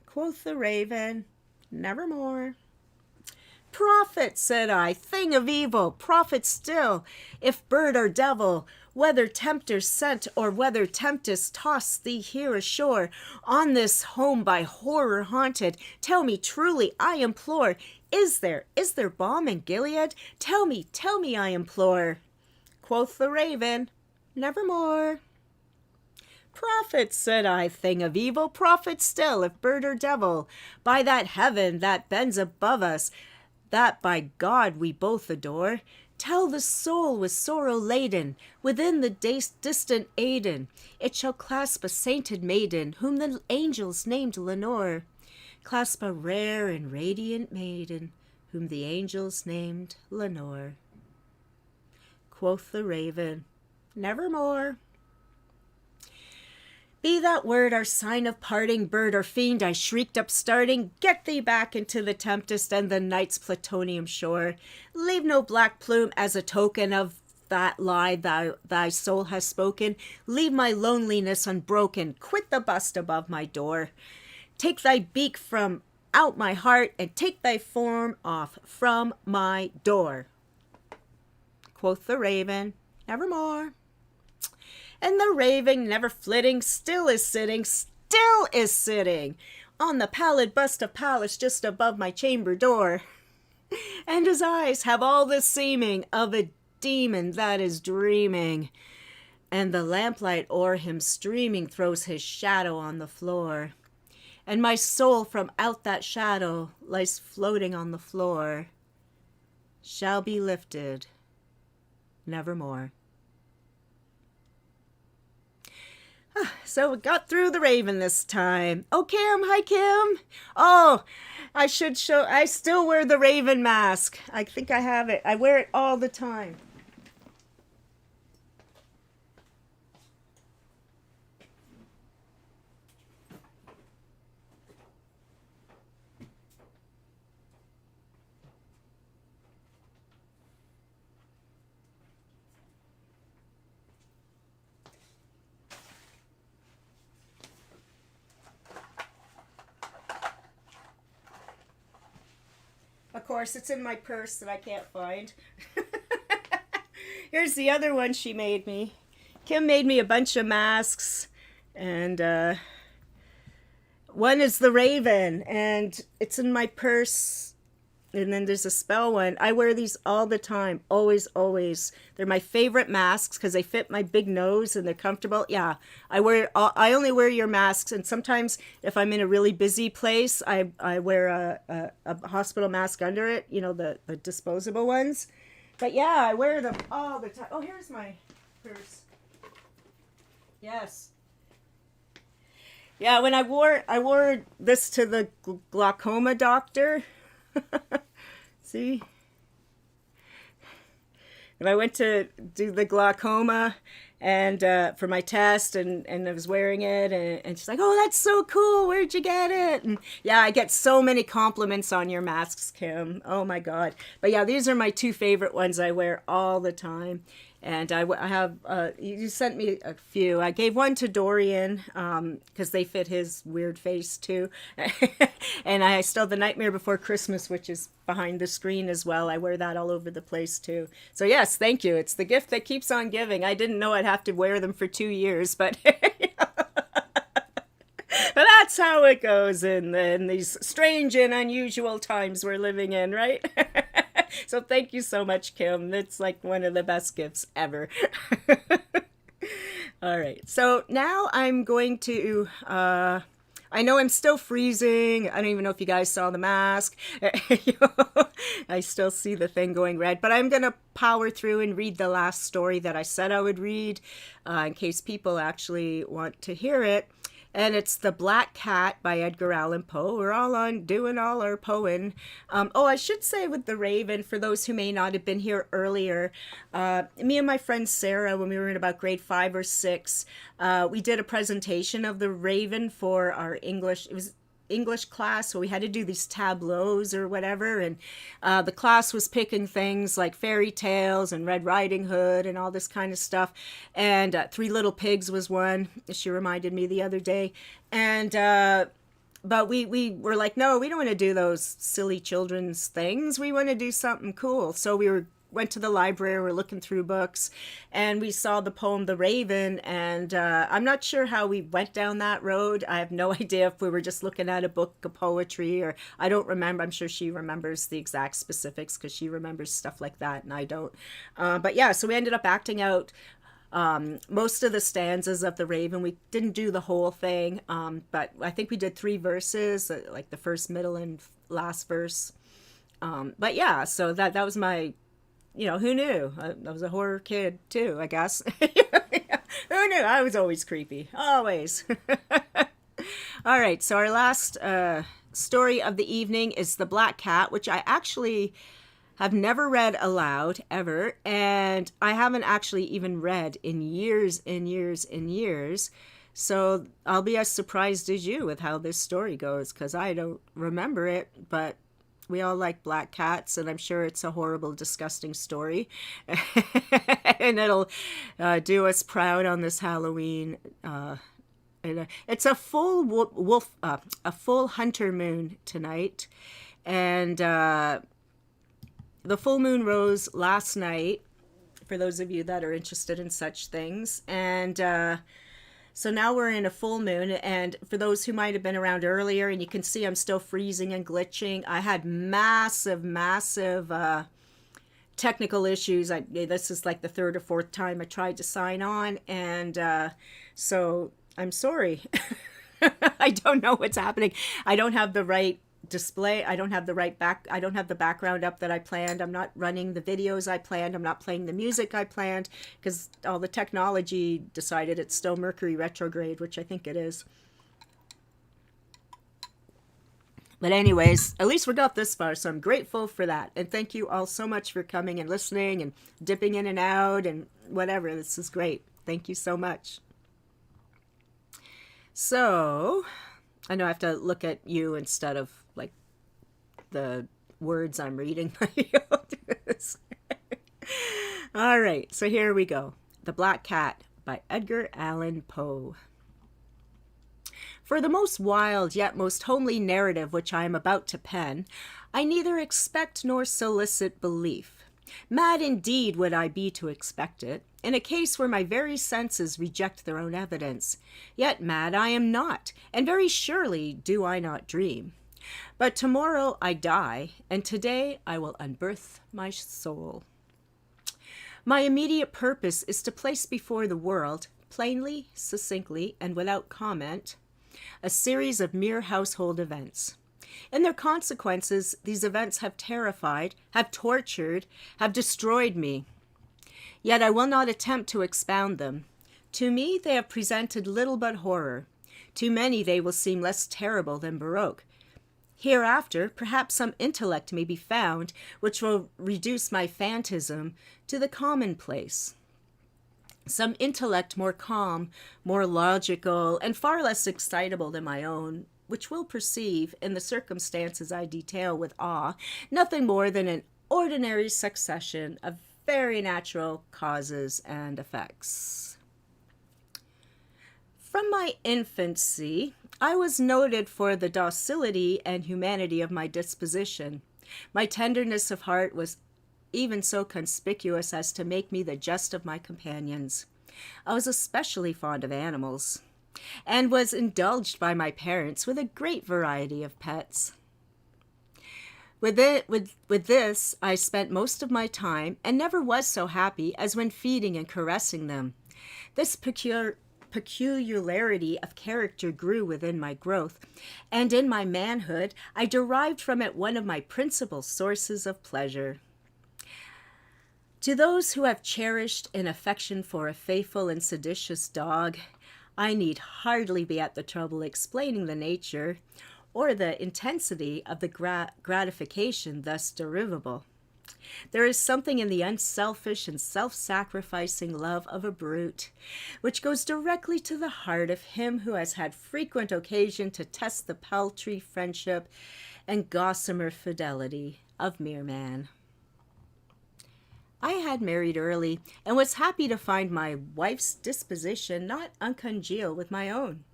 Quoth the raven, nevermore. Prophet, said I, thing of evil, prophet still, if bird or devil, whether tempter sent or whether tempest tossed thee here ashore, on this home by horror haunted, tell me truly, I implore, is there balm in Gilead? Tell me, I implore. Quoth the raven, nevermore. Prophet, said I, thing of evil, prophet still, if bird or devil, by that heaven that bends above us, that by God we both adore, tell the soul with sorrow laden, within the distant Aidenn, it shall clasp a sainted maiden, whom the angels named Lenore. Clasp a rare and radiant maiden, whom the angels named Lenore. Quoth the raven, nevermore. Be that word our sign of parting, bird or fiend, I shrieked upstarting, get thee back into the tempest and the night's plutonium shore. Leave no black plume as a token of that lie thy soul has spoken. Leave my loneliness unbroken, quit the bust above my door. Take thy beak from out my heart, and take thy form off from my door. Quoth the raven, nevermore. And the raven, never flitting, still is sitting on the pallid bust of Pallas just above my chamber door. And his eyes have all the seeming of a demon that is dreaming, and the lamplight o'er him streaming throws his shadow on the floor. And my soul from out that shadow lies floating on the floor, shall be lifted nevermore. So we got through the raven this time. Oh, Kim, hi, Kim. Oh, I still wear the raven mask. I think I have it. I wear it all the time. Of course, it's in my purse that I can't find. Here's the other one she made me. Kim made me a bunch of masks, and one is the raven, and it's in my purse. And then there's a spell one. I wear these all the time. Always, always. They're my favorite masks because they fit my big nose and they're comfortable. Yeah, I only wear your masks. And sometimes if I'm in a really busy place, I wear a hospital mask under it. You know, the disposable ones. But yeah, I wear them all the time. Oh, here's my purse. Yes. Yeah, when I wore this to the glaucoma doctor. See? And I went to do the glaucoma and for my test, and I was wearing it, and she's like, oh, that's so cool, where'd you get it? And yeah, I get so many compliments on your masks, Kim. Oh my God. But yeah, these are my two favorite ones I wear all the time. And I have, you sent me a few. I gave one to Dorian because they fit his weird face too. And I still have the Nightmare Before Christmas, which is behind the screen as well. I wear that all over the place too. So yes, thank you. It's the gift that keeps on giving. I didn't know I'd have to wear them for 2 years, but that's how it goes in these strange and unusual times we're living in, right? So thank you so much, Kim. It's like one of the best gifts ever. All right. So now I'm going to, I know I'm still freezing. I don't even know if you guys saw the mask. I still see the thing going red, but I'm going to power through and read the last story that I said I would read in case people actually want to hear it. And it's The Black Cat by Edgar Allan Poe. We're all on doing all our poem. I should say with The Raven, for those who may not have been here earlier, me and my friend Sarah, when we were in about grade 5 or 6, we did a presentation of The Raven for our English. It was English class, so we had to do these tableaus or whatever, and the class was picking things like fairy tales and Red Riding Hood and all this kind of stuff, and Three Little Pigs was one. She reminded me the other day, and but we were like, no, we don't want to do those silly children's things. We want to do something cool. So we went to the library, we're looking through books, and we saw the poem The Raven, and I'm not sure how we went down that road. I have no idea if we were just looking at a book of poetry, or I don't remember. I'm sure she remembers the exact specifics because she remembers stuff like that and I don't. But yeah, so we ended up acting out Most of the stanzas of the Raven. We didn't do the whole thing, but I think we did 3 verses, like the first, middle, and last verse. But yeah, so that was my, who knew? I was a horror kid too, I guess. Who knew? I was always creepy, always. All right, so our last story of the evening is The Black Cat, which I actually have never read aloud ever, and I haven't actually even read in years and years and years. So I'll be as surprised as you with how this story goes, because I don't remember it, but we all like black cats, and I'm sure it's a horrible, disgusting story. And it'll do us proud on this Halloween. It's a full a full hunter moon tonight, and the full moon rose last night, for those of you that are interested in such things. And so now we're in a full moon, and for those who might have been around earlier, and you can see I'm still freezing and glitching, I had massive technical issues. This is like the 3rd or 4th time I tried to sign on, and so I'm sorry. I don't know what's happening. I don't have the right display. I don't have the background up that I planned. I'm not running the videos I planned. I'm not playing the music I planned, because all the technology decided it's still Mercury retrograde, which I think it is. But anyways, at least we got this far, so I'm grateful for that. And thank you all so much for coming and listening and dipping in and out and whatever. This is great. Thank you so much. So, I know I have to look at you instead of like the words I'm reading. All right, so here we go. The Black Cat by Edgar Allan Poe. For the most wild yet most homely narrative which I am about to pen, I neither expect nor solicit belief. Mad indeed would I be to expect it, in a case where my very senses reject their own evidence. Yet mad I am not, and very surely do I not dream. But tomorrow I die, and today I will unbirth my soul. My immediate purpose is to place before the world, plainly, succinctly, and without comment, a series of mere household events. In their consequences, these events have terrified, have tortured, have destroyed me. Yet I will not attempt to expound them. To me, they have presented little but horror. To many, they will seem less terrible than Baroque. Hereafter, perhaps some intellect may be found which will reduce my phantasm to the commonplace. Some intellect more calm, more logical, and far less excitable than my own, which will perceive, in the circumstances I detail with awe, nothing more than an ordinary succession of very natural causes and effects. From my infancy, I was noted for the docility and humanity of my disposition. My tenderness of heart was even so conspicuous as to make me the jest of my companions. I was especially fond of animals, and was indulged by my parents with a great variety of pets. With this, I spent most of my time, and never was so happy as when feeding and caressing them. This peculiarity of character grew within my growth, and in my manhood I derived from it one of my principal sources of pleasure. To those who have cherished an affection for a faithful and seditious dog, I need hardly be at the trouble explaining the nature or the intensity of the gratification thus derivable. There is something in the unselfish and self-sacrificing love of a brute which goes directly to the heart of him who has had frequent occasion to test the paltry friendship and gossamer fidelity of mere man. I had married early, and was happy to find my wife's disposition not uncongeal with my own.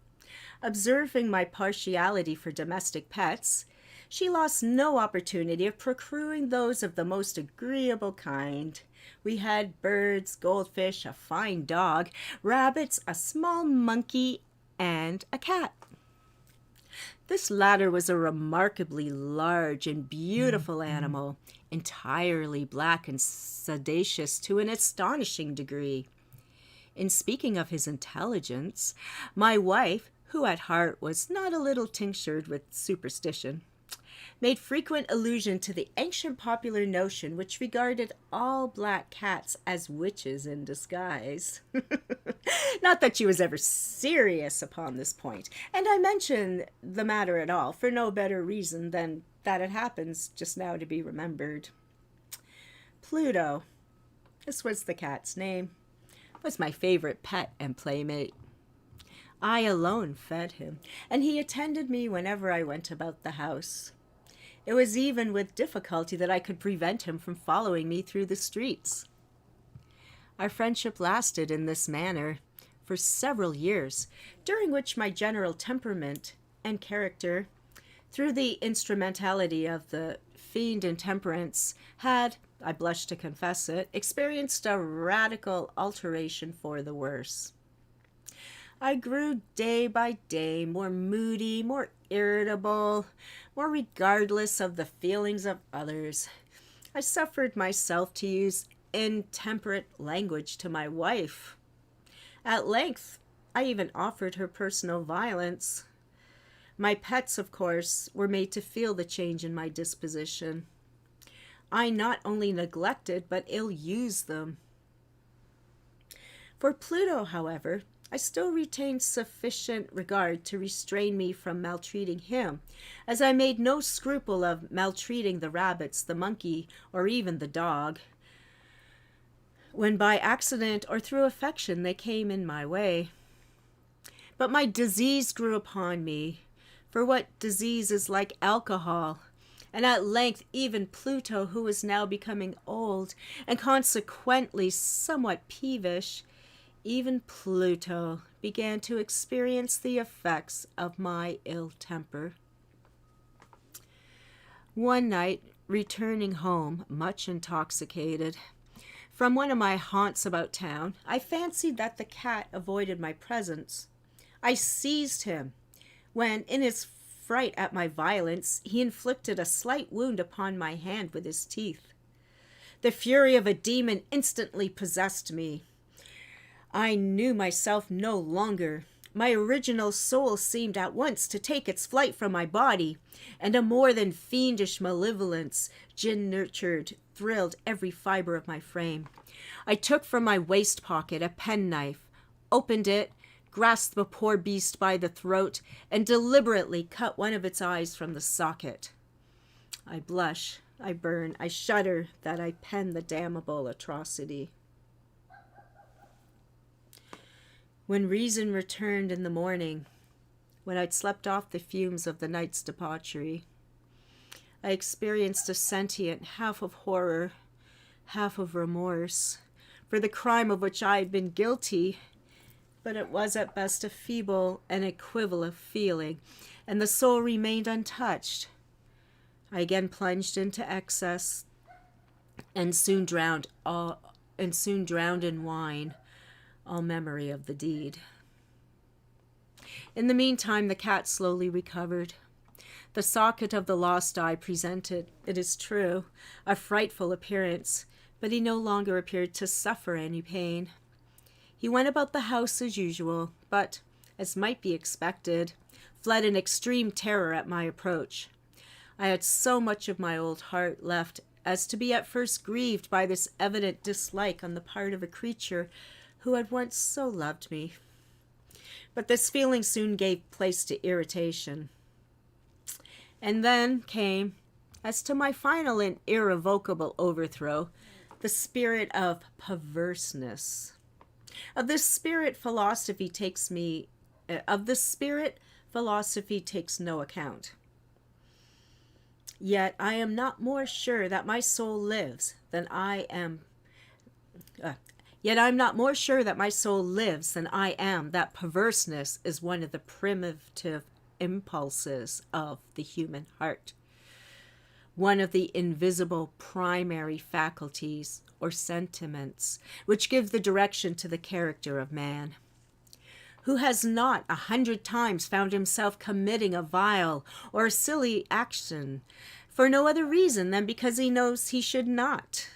Observing my partiality for domestic pets, she lost no opportunity of procuring those of the most agreeable kind. We had birds, goldfish, a fine dog, rabbits, a small monkey, and a cat. This latter was a remarkably large and beautiful animal, entirely black and sedacious to an astonishing degree. In speaking of his intelligence, my wife, who at heart was not a little tinctured with superstition, made frequent allusion to the ancient popular notion which regarded all black cats as witches in disguise. Not that she was ever serious upon this point, and I mention the matter at all for no better reason than that it happens just now to be remembered. Pluto, this was the cat's name, was my favorite pet and playmate. I alone fed him, and he attended me whenever I went about the house. It was even with difficulty that I could prevent him from following me through the streets. Our friendship lasted in this manner for several years, during which my general temperament and character, through the instrumentality of the fiend intemperance, had, I blush to confess it, experienced a radical alteration for the worse. I grew day by day more moody, more irritable, more regardless of the feelings of others. I suffered myself to use intemperate language to my wife. At length, I even offered her personal violence. My pets, of course, were made to feel the change in my disposition. I not only neglected but ill-used them. For Pluto, however, I still retained sufficient regard to restrain me from maltreating him, as I made no scruple of maltreating the rabbits, the monkey, or even the dog, when by accident or through affection they came in my way. But my disease grew upon me, for what disease is like alcohol? And at length even Pluto, who was now becoming old, and consequently somewhat peevish, even Pluto began to experience the effects of my ill temper. One night, returning home, much intoxicated, from one of my haunts about town, I fancied that the cat avoided my presence. I seized him, when, in his fright at my violence, he inflicted a slight wound upon my hand with his teeth. The fury of a demon instantly possessed me. I knew myself no longer. My original soul seemed at once to take its flight from my body, and a more than fiendish malevolence, gin-nurtured, thrilled every fiber of my frame. I took from my waist pocket a penknife, opened it, grasped the poor beast by the throat, and deliberately cut one of its eyes from the socket. I blush, I burn, I shudder that I pen the damnable atrocity. When reason returned in the morning, when I'd slept off the fumes of the night's debauchery, I experienced a sentient half of horror, half of remorse, for the crime of which I had been guilty, but it was at best a feeble and equivalent feeling, and the soul remained untouched. I again plunged into excess, and soon drowned in wine all memory of the deed. In the meantime, the cat slowly recovered. The socket of the lost eye presented, it is true, a frightful appearance, but he no longer appeared to suffer any pain. He went about the house as usual, but, as might be expected, fled in extreme terror at my approach. I had so much of my old heart left as to be at first grieved by this evident dislike on the part of a creature who had once so loved me. But this feeling soon gave place to irritation. And then came, as to my final and irrevocable overthrow, the spirit of perverseness. Of this spirit philosophy takes no account. Yet I am not more sure that my soul lives than I am. Yet I'm not more sure that my soul lives than I am that perverseness is one of the primitive impulses of the human heart, one of the invisible primary faculties or sentiments which give the direction to the character of man. Who has not 100 times found himself committing a vile or a silly action for no other reason than because he knows he should not?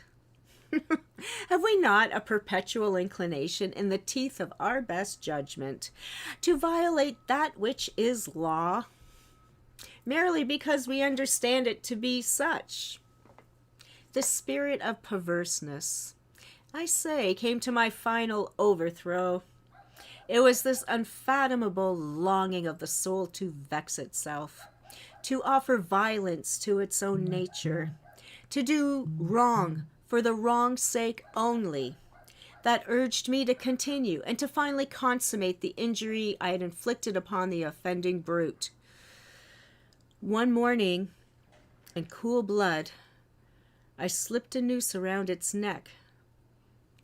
Have we not a perpetual inclination in the teeth of our best judgment to violate that which is law, merely because we understand it to be such? The spirit of perverseness, I say, came to my final overthrow. It was this unfathomable longing of the soul to vex itself, to offer violence to its own nature, to do wrong for the wrong's sake only, that urged me to continue and to finally consummate the injury I had inflicted upon the offending brute. One morning, in cool blood, I slipped a noose around its neck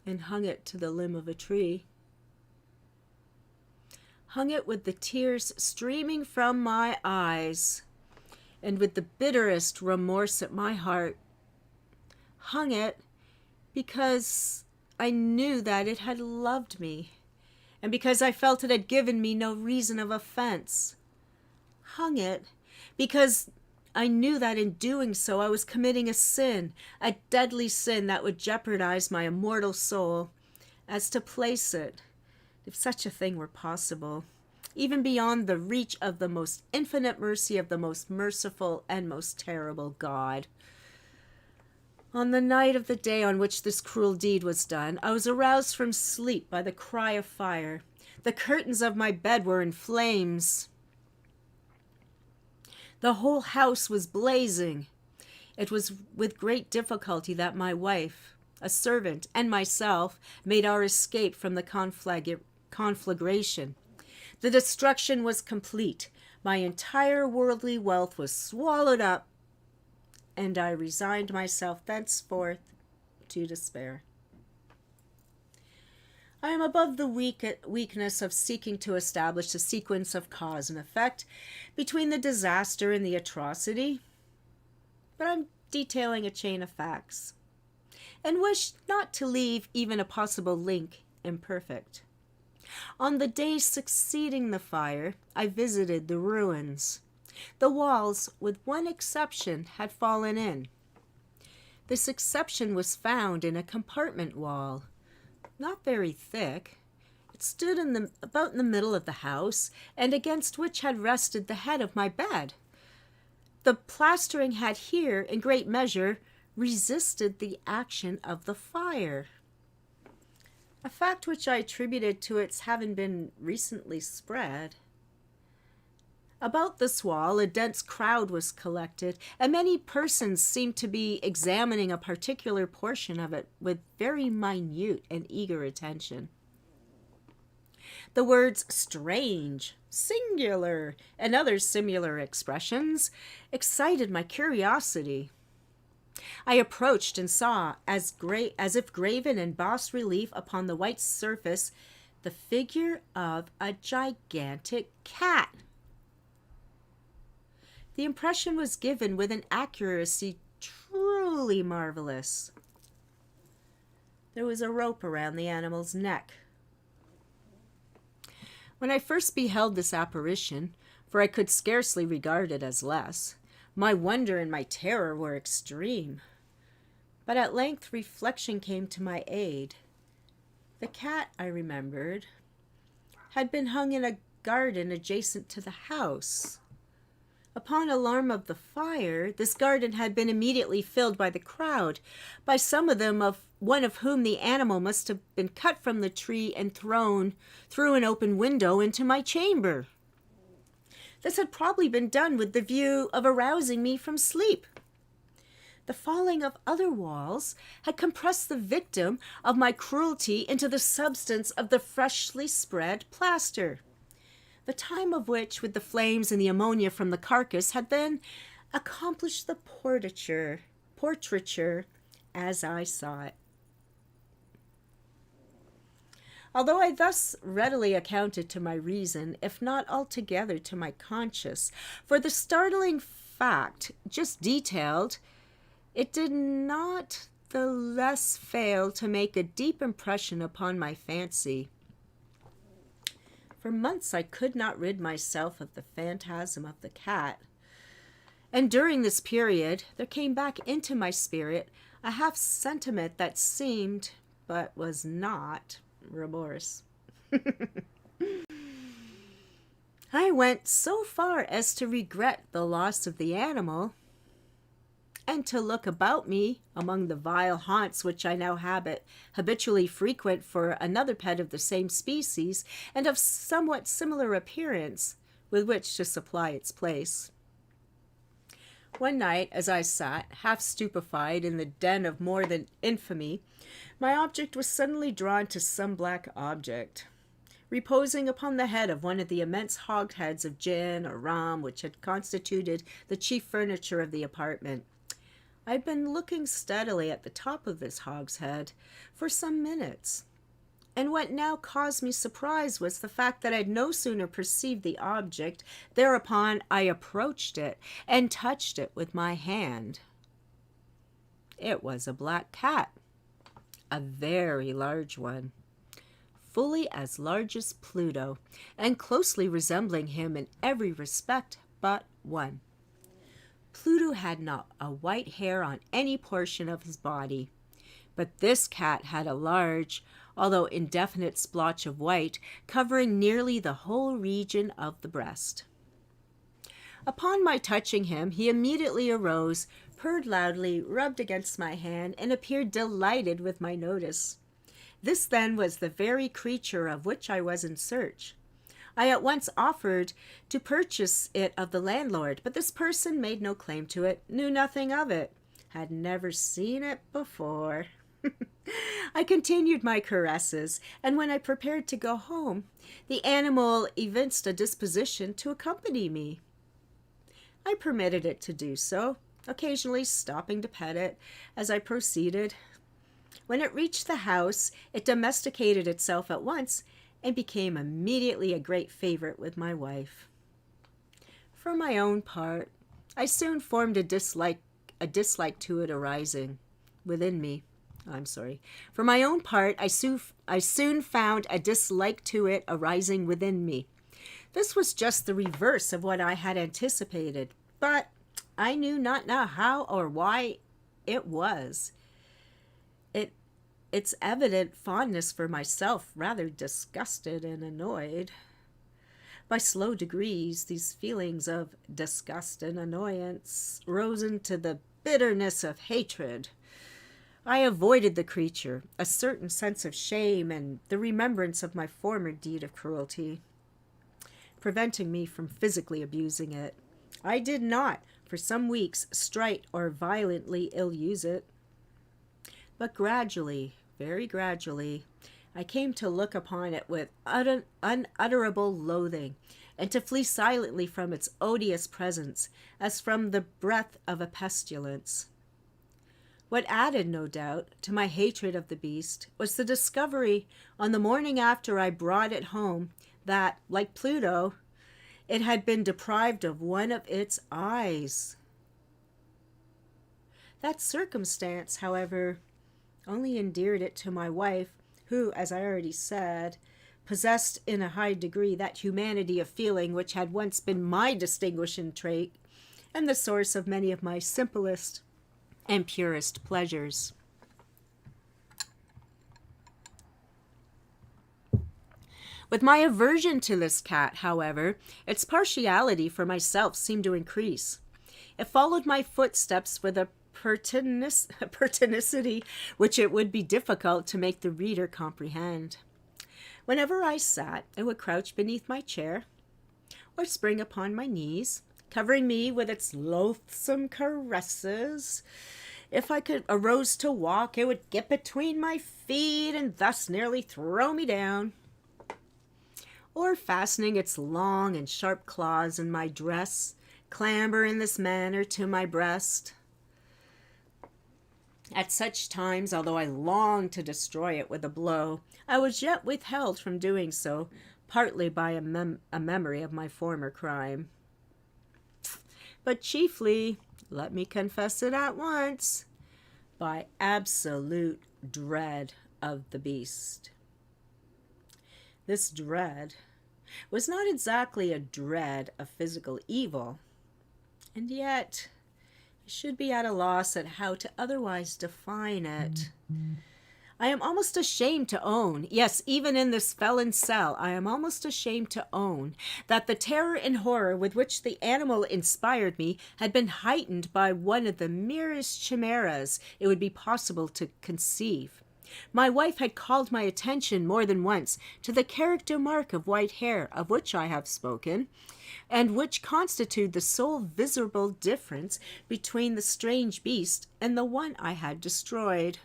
and hung it to the limb of a tree. Hung it with the tears streaming from my eyes and with the bitterest remorse at my heart. Hung it because I knew that it had loved me, and because I felt it had given me no reason of offense. Hung it because I knew that in doing so I was committing a sin, a deadly sin that would jeopardize my immortal soul, as to place it, if such a thing were possible, even beyond the reach of the most infinite mercy of the most merciful and most terrible God. On the night of the day on which this cruel deed was done, I was aroused from sleep by the cry of fire. The curtains of my bed were in flames. The whole house was blazing. It was with great difficulty that my wife, a servant, and myself made our escape from the conflagration. The destruction was complete. My entire worldly wealth was swallowed up, and I resigned myself thenceforth to despair. I am above the weakness of seeking to establish a sequence of cause and effect between the disaster and the atrocity, but I'm detailing a chain of facts, and wish not to leave even a possible link imperfect. On the day succeeding the fire, I visited the ruins. The walls, with one exception, had fallen in. This exception was found in a compartment wall, not very thick. It stood about in the middle of the house, and against which had rested the head of my bed. The plastering had here, in great measure, resisted the action of the fire, a fact which I attributed to its having been recently spread. About this wall a dense crowd was collected, and many persons seemed to be examining a particular portion of it with very minute and eager attention. The words strange, singular, and other similar expressions excited my curiosity. I approached and saw, as if graven in bas relief upon the white surface, the figure of a gigantic cat. The impression was given with an accuracy truly marvelous. There was a rope around the animal's neck. When I first beheld this apparition, for I could scarcely regard it as less, my wonder and my terror were extreme. But at length reflection came to my aid. The cat, I remembered, had been hung in a garden adjacent to the house. Upon alarm of the fire, this garden had been immediately filled by the crowd, by some of them one of whom the animal must have been cut from the tree and thrown through an open window into my chamber. This had probably been done with the view of arousing me from sleep. The falling of other walls had compressed the victim of my cruelty into the substance of the freshly spread plaster, the time of which, with the flames and the ammonia from the carcass, had then accomplished the portraiture as I saw it. Although I thus readily accounted to my reason, if not altogether to my conscience, for the startling fact just detailed, it did not the less fail to make a deep impression upon my fancy. For months I could not rid myself of the phantasm of the cat, and during this period there came back into my spirit a half sentiment that seemed, but was not, remorse. I went so far as to regret the loss of the animal, and to look about me among the vile haunts which I now habitually frequent for another pet of the same species and of somewhat similar appearance with which to supply its place. One night, as I sat, half stupefied in the den of more than infamy, my object was suddenly drawn to some black object, reposing upon the head of one of the immense hogsheads of gin or rum which had constituted the chief furniture of the apartment. I had been looking steadily at the top of this hogshead for some minutes, and what now caused me surprise was the fact that I had no sooner perceived the object, thereupon I approached it and touched it with my hand. It was a black cat, a very large one, fully as large as Pluto, and closely resembling him in every respect but one. Pluto had not a white hair on any portion of his body, but this cat had a large, although indefinite splotch of white, covering nearly the whole region of the breast. Upon my touching him, he immediately arose, purred loudly, rubbed against my hand, and appeared delighted with my notice. This then was the very creature of which I was in search. I at once offered to purchase it of the landlord, but this person made no claim to it, knew nothing of it, had never seen it before. I continued my caresses, and when I prepared to go home, the animal evinced a disposition to accompany me. I permitted it to do so, occasionally stopping to pet it as I proceeded. When it reached the house, it domesticated itself at once and became immediately a great favorite with my wife. For my own part, I soon formed a dislike to it arising within me. For my own part, I soon found a dislike to it arising within me. This was just the reverse of what I had anticipated, but I knew not now how or why it was. Its evident fondness for myself rather disgusted and annoyed. By slow degrees, these feelings of disgust and annoyance rose into the bitterness of hatred. I avoided the creature, a certain sense of shame and the remembrance of my former deed of cruelty, preventing me from physically abusing it. I did not, for some weeks, strike or violently ill-use it. But gradually, very gradually, I came to look upon it with unutterable loathing, and to flee silently from its odious presence, as from the breath of a pestilence. What added, no doubt, to my hatred of the beast was the discovery, on the morning after I brought it home, that, like Pluto, it had been deprived of one of its eyes. That circumstance, however, only endeared it to my wife, who, as I already said, possessed in a high degree that humanity of feeling which had once been my distinguishing trait and the source of many of my simplest and purest pleasures. With my aversion to this cat, however, its partiality for myself seemed to increase. It followed my footsteps with a pertinacity which it would be difficult to make the reader comprehend. Whenever I sat, it would crouch beneath my chair, or spring upon my knees, covering me with its loathsome caresses. If I arose to walk, it would get between my feet and thus nearly throw me down. Or fastening its long and sharp claws in my dress, clamber in this manner to my breast. At such times, although I longed to destroy it with a blow, I was yet withheld from doing so, partly by a memory of my former crime, but chiefly, let me confess it at once, by absolute dread of the beast. This dread was not exactly a dread of physical evil, and yet I should be at a loss at how to otherwise define it. I am almost ashamed to own, yes, even in this felon's cell, I am almost ashamed to own that the terror and horror with which the animal inspired me had been heightened by one of the merest chimeras it would be possible to conceive. My wife had called my attention more than once to the character mark of white hair of which I have spoken, and which constituted the sole visible difference between the strange beast and the one I had destroyed.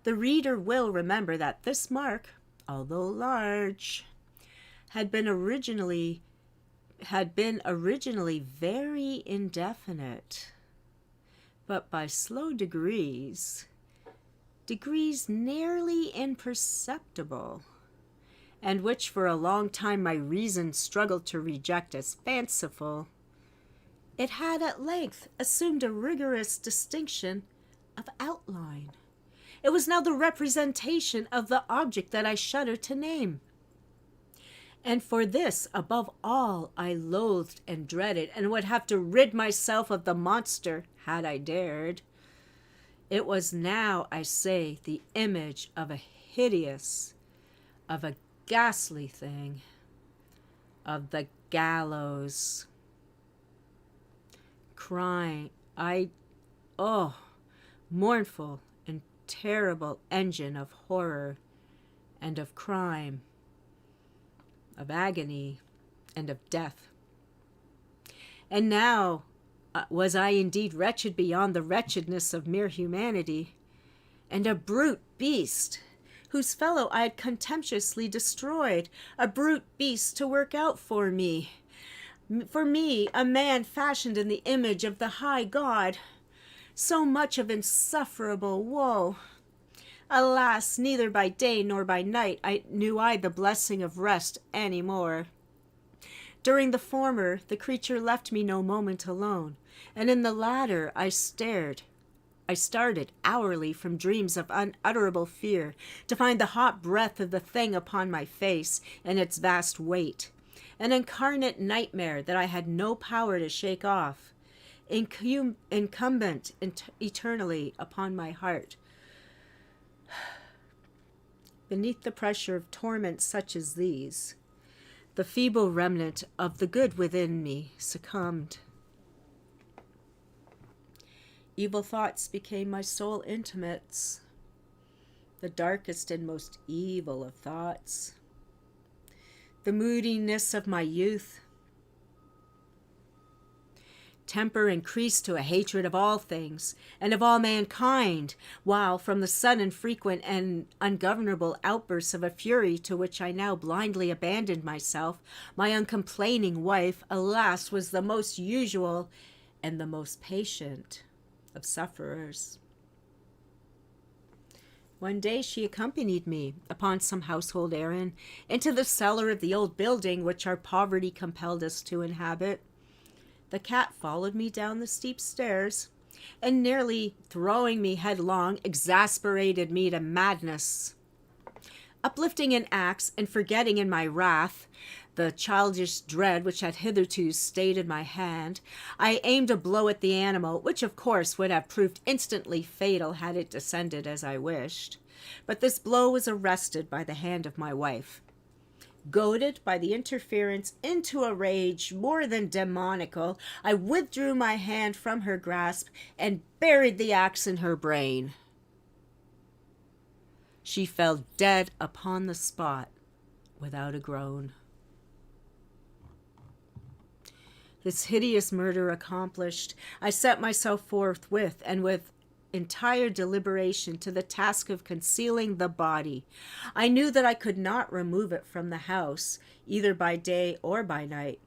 The reader will remember that this mark, although large, had been originally very indefinite, but by slow degrees nearly imperceptible, and which for a long time my reason struggled to reject as fanciful, it had at length assumed a rigorous distinction of outline. It was now the representation of the object that I shudder to name. And for this, above all, I loathed and dreaded, and would have to rid myself of the monster, had I dared. It was now, I say, the image of a ghastly thing, of the gallows. Crying, mournful and terrible engine of horror and of crime, of agony and of death. And now was I indeed wretched beyond the wretchedness of mere humanity, and a brute beast, whose fellow I had contemptuously destroyed, a brute beast to work out for me, a man fashioned in the image of the high God. So much of insufferable woe. Alas, neither by day nor by night knew I the blessing of rest any more. During the former, the creature left me no moment alone, and in the latter I started hourly from dreams of unutterable fear to find the hot breath of the thing upon my face and its vast weight, an incarnate nightmare that I had no power to shake off, incumbent eternally upon my heart. Beneath the pressure of torments such as these, the feeble remnant of the good within me succumbed. Evil thoughts became my sole intimates, the darkest and most evil of thoughts. The moodiness of my youth, temper increased to a hatred of all things and of all mankind, while from the sudden, frequent, and ungovernable outbursts of a fury to which I now blindly abandoned myself, my uncomplaining wife, alas, was the most usual and the most patient of sufferers. One day she accompanied me, upon some household errand, into the cellar of the old building which our poverty compelled us to inhabit. The cat followed me down the steep stairs, and nearly throwing me headlong, exasperated me to madness. Uplifting an axe, and forgetting in my wrath the childish dread which had hitherto stayed in my hand, I aimed a blow at the animal, which of course would have proved instantly fatal had it descended as I wished. But this blow was arrested by the hand of my wife. Goaded by the interference into a rage more than demoniacal, I withdrew my hand from her grasp and buried the axe in her brain. She fell dead upon the spot without a groan. This hideous murder accomplished, I set myself forthwith and with entire deliberation to the task of concealing the body. I knew that I could not remove it from the house, either by day or by night,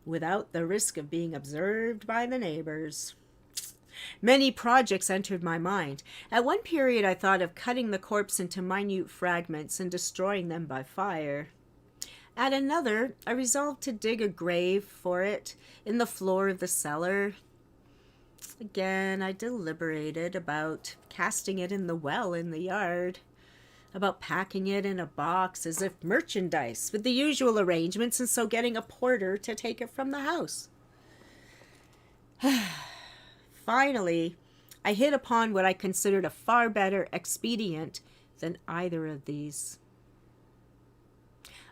without the risk of being observed by the neighbors. Many projects entered my mind. At one period I thought of cutting the corpse into minute fragments and destroying them by fire. At another, I resolved to dig a grave for it in the floor of the cellar. Again, I deliberated about casting it in the well in the yard, about packing it in a box as if merchandise, with the usual arrangements, and so getting a porter to take it from the house. Finally, I hit upon what I considered a far better expedient than either of these.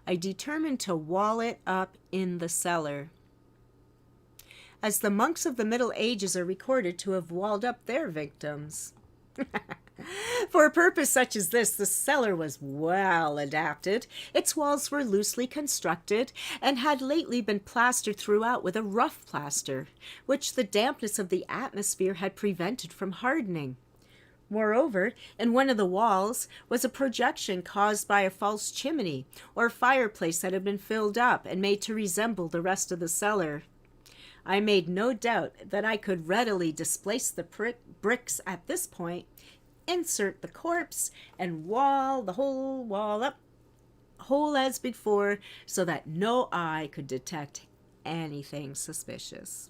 I determined to wall it up in the cellar, as the monks of the Middle Ages are recorded to have walled up their victims. For a purpose such as this, the cellar was well adapted. Its walls were loosely constructed and had lately been plastered throughout with a rough plaster, which the dampness of the atmosphere had prevented from hardening. Moreover, in one of the walls was a projection caused by a false chimney or fireplace that had been filled up and made to resemble the rest of the cellar. I made no doubt that I could readily displace the bricks at this point, insert the corpse, and wall the whole wall up, whole as before, so that no eye could detect anything suspicious.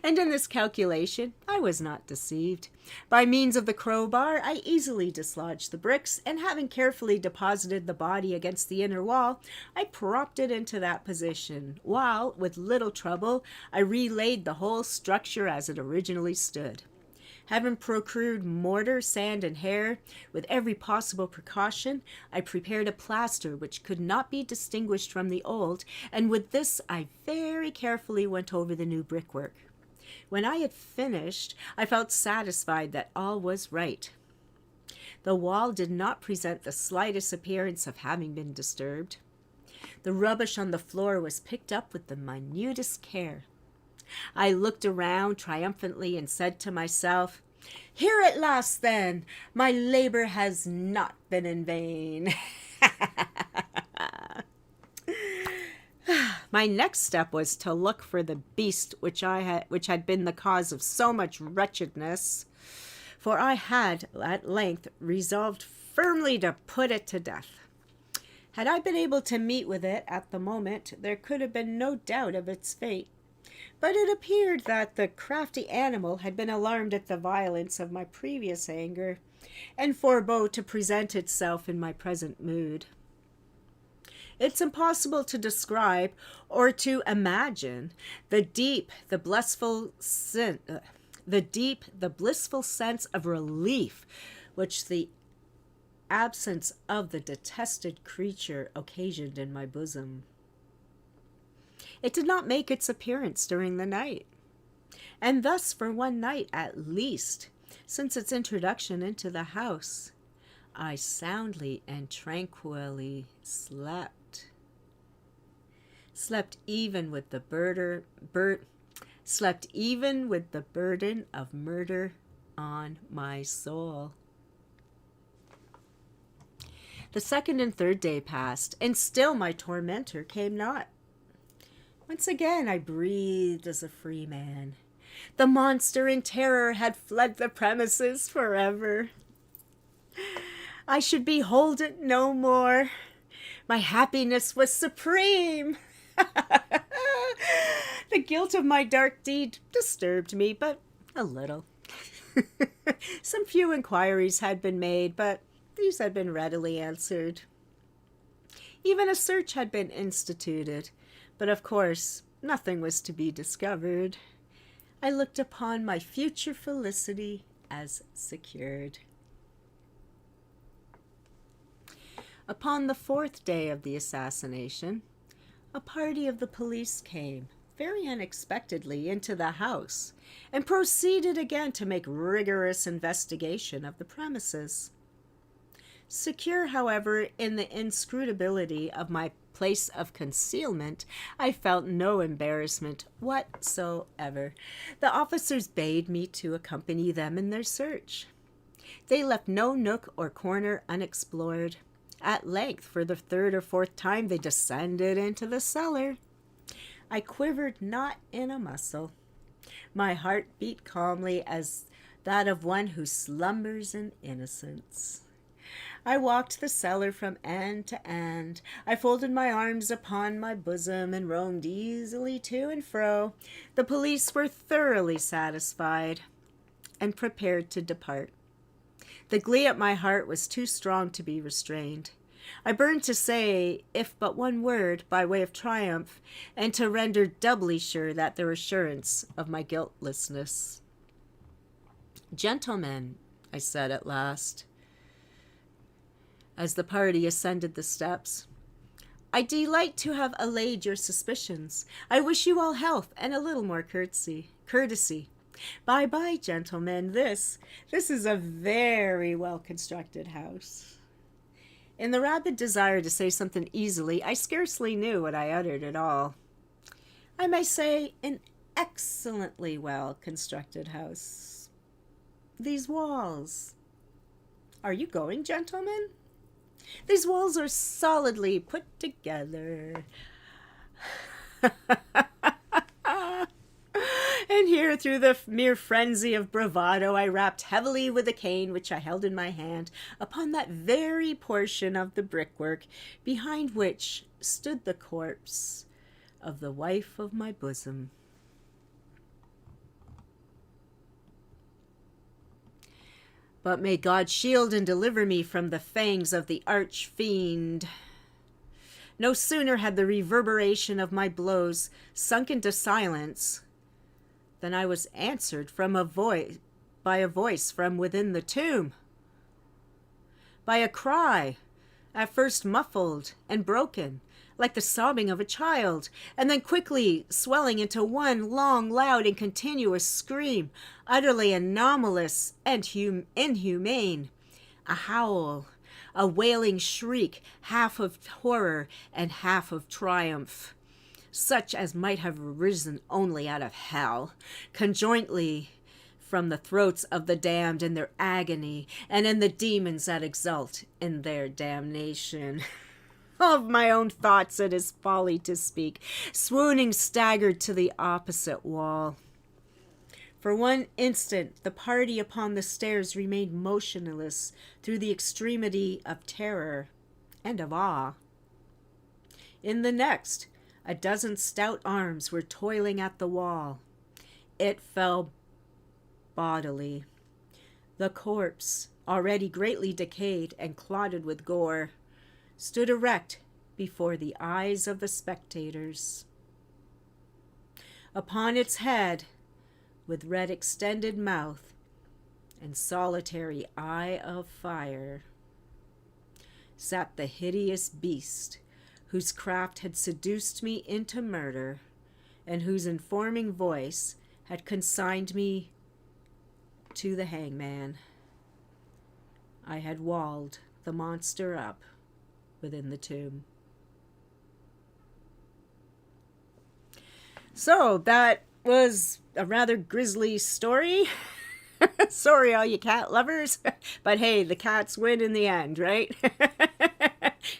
And in this calculation, I was not deceived. By means of the crowbar, I easily dislodged the bricks, and having carefully deposited the body against the inner wall, I propped it into that position, while, with little trouble, I relaid the whole structure as it originally stood. Having procured mortar, sand, and hair, with every possible precaution, I prepared a plaster which could not be distinguished from the old, and with this I very carefully went over the new brickwork. When I had finished, I felt satisfied that all was right. The wall did not present the slightest appearance of having been disturbed. The rubbish on the floor was picked up with the minutest care. I looked around triumphantly and said to myself, "Here at last, then, my labor has not been in vain." My next step was to look for the beast which had been the cause of so much wretchedness, for I had at length resolved firmly to put it to death. Had I been able to meet with it at the moment, there could have been no doubt of its fate. But it appeared that the crafty animal had been alarmed at the violence of my previous anger, and forbore to present itself in my present mood. It's impossible to describe or to imagine the blissful sense of relief which the absence of the detested creature occasioned in my bosom. It did not make its appearance during the night, and thus for one night at least, since its introduction into the house, I soundly and tranquilly slept. Slept even with the burden of murder on my soul. The second and third day passed, and still my tormentor came not. Once again I breathed as a free man. The monster in terror had fled the premises forever. I should behold it no more. My happiness was supreme. The guilt of my dark deed disturbed me, but a little. Some few inquiries had been made, but these had been readily answered. Even a search had been instituted, but of course nothing was to be discovered. I looked upon my future felicity as secured. Upon the fourth day of the assassination, a party of the police came, very unexpectedly, into the house, and proceeded again to make rigorous investigation of the premises. Secure, however, in the inscrutability of my place of concealment, I felt no embarrassment whatsoever. The officers bade me to accompany them in their search. They left no nook or corner unexplored. At length, for the third or fourth time, they descended into the cellar. I quivered not in a muscle. My heart beat calmly as that of one who slumbers in innocence. I walked the cellar from end to end. I folded my arms upon my bosom and roamed easily to and fro. The police were thoroughly satisfied and prepared to depart. The glee at my heart was too strong to be restrained. I burn to say, if but one word, by way of triumph, and to render doubly sure that their assurance of my guiltlessness. Gentlemen, I said at last, as the party ascended the steps, I delight to have allayed your suspicions. I wish you all health and a little more courtesy. Bye-bye, gentlemen. This is a very well-constructed house. In the rabid desire to say something easily, I scarcely knew what I uttered at all. I may say an excellently well-constructed house. These walls. Are you going, gentlemen? These walls are solidly put together. And here, through the mere frenzy of bravado, I rapped heavily with a cane which I held in my hand upon that very portion of the brickwork behind which stood the corpse of the wife of my bosom. But may God shield and deliver me from the fangs of the arch-fiend. No sooner had the reverberation of my blows sunk into silence than I was answered by a voice from within the tomb. By a cry, at first muffled and broken, like the sobbing of a child, and then quickly swelling into one long, loud, and continuous scream, utterly anomalous and inhumane. A howl, a wailing shriek, half of horror and half of triumph, such as might have arisen only out of hell, conjointly from the throats of the damned in their agony, and in the demons that exult in their damnation. Of my own thoughts it is folly to speak, swooning staggered to the opposite wall. For one instant the party upon the stairs remained motionless through the extremity of terror and of awe. In the next, a dozen stout arms were toiling at the wall. It fell bodily. The corpse, already greatly decayed and clotted with gore, stood erect before the eyes of the spectators. Upon its head, with red extended mouth and solitary eye of fire, sat the hideous beast whose craft had seduced me into murder, and whose informing voice had consigned me to the hangman. I had walled the monster up within the tomb. So that was a rather grisly story. Sorry, all you cat lovers, but hey, the cats win in the end, right?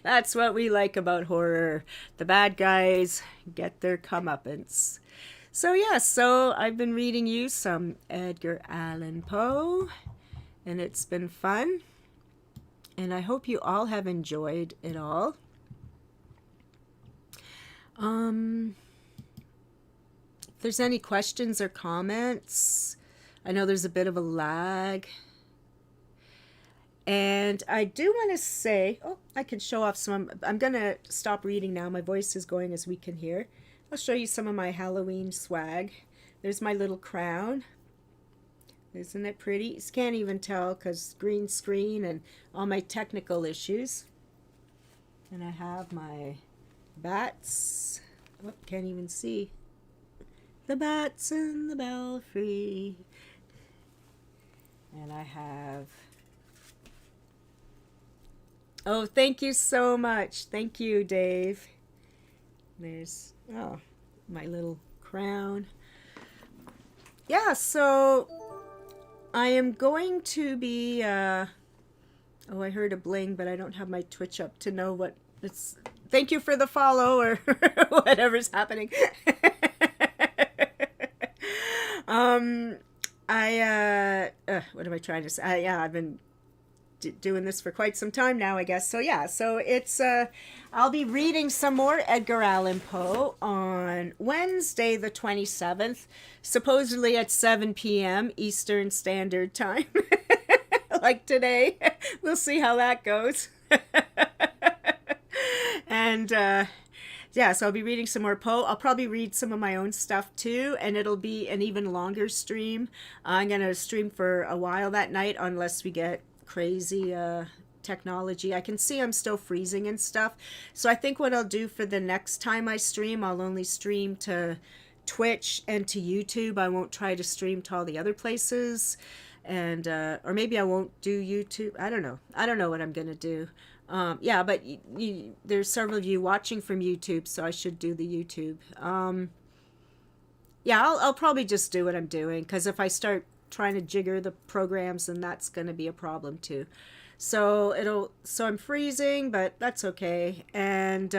That's what we like about horror. The bad guys get their comeuppance. So yes, so I've been reading you some Edgar Allan Poe, and it's been fun. And I hope you all have enjoyed it all. If there's any questions or comments, I know there's a bit of a lag. And I do want to say, I can show off some. I'm going to stop reading now. My voice is going, as we can hear. I'll show you some of my Halloween swag. There's my little crown. Isn't it pretty? You can't even tell because green screen and all my technical issues. And I have my bats. Oh, can't even see. The bats in the belfry. And I have... Oh, thank you so much. Thank you, Dave. There's, my little crown. Yeah, so... I am going to be, I heard a bling, but I don't have my Twitch up to know what it's, thank you for the follow, or whatever's happening. What am I trying to say? I've been doing this for quite some time now, I guess. So yeah, so it's, I'll be reading some more Edgar Allan Poe on Wednesday the 27th, supposedly at 7 p.m. Eastern Standard Time, like today. We'll see how that goes. And yeah, so I'll be reading some more Poe. I'll probably read some of my own stuff too, and it'll be an even longer stream. I'm going to stream for a while that night unless we get crazy technology. I can see I'm still freezing and stuff. So I think what I'll do for the next time I stream, I'll only stream to Twitch and to YouTube. I won't try to stream to all the other places. And or maybe I won't do YouTube. I don't know. I don't know what I'm going to do. Yeah, but there's several of you watching from YouTube, so I should do the YouTube. Yeah, I'll probably just do what I'm doing, because if I start trying to jigger the programs, then that's going to be a problem too. So I'm freezing, but that's okay. And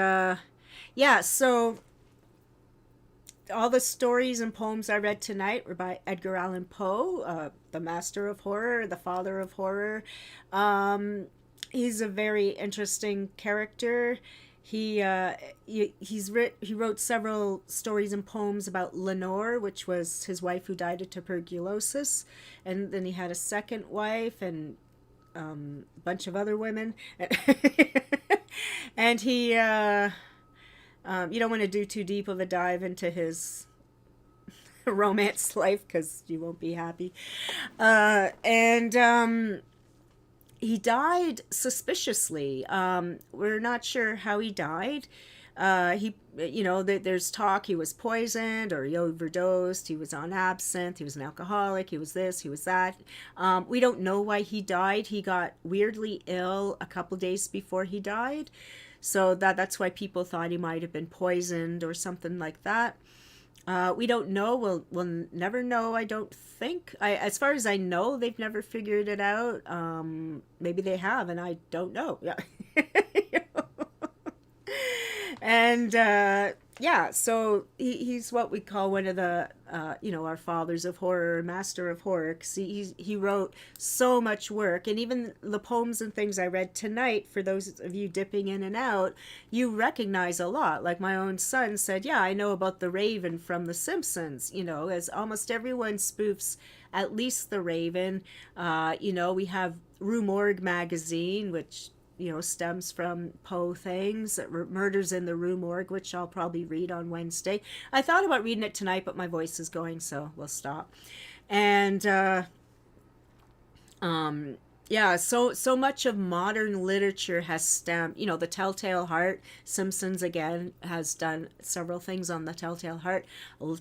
yeah, so all the stories and poems I read tonight were by Edgar Allan Poe, the master of horror, the father of horror. He's a very interesting character. He wrote several stories and poems about Lenore, which was his wife who died of tuberculosis, and then he had a second wife and a bunch of other women. And he you don't want to do too deep of a dive into his romance life because you won't be happy. And he died suspiciously. We're not sure how he died. There's talk he was poisoned or he overdosed. He was on absinthe. He was an alcoholic. He was this. He was that. We don't know why he died. He got weirdly ill a couple days before he died. So that's why people thought he might have been poisoned or something like that. We don't know. We'll never know, I don't think. As far as I know, they've never figured it out. Maybe they have, and I don't know. Yeah. And yeah, so he's what we call one of the our fathers of horror, master of horror, because he wrote so much work. And even the poems and things I read tonight, for those of you dipping in and out, you recognize a lot. Like my own son said, yeah, I know about the Raven from The Simpsons, as almost everyone spoofs at least the Raven. We have Rue Morgue magazine, which stems from Poe things, Murders in the Rue Morgue, which I'll probably read on Wednesday. I thought about reading it tonight, but my voice is going, so we'll stop. And yeah, so much of modern literature has stemmed, the Telltale Heart. Simpsons again has done several things on the Telltale Heart.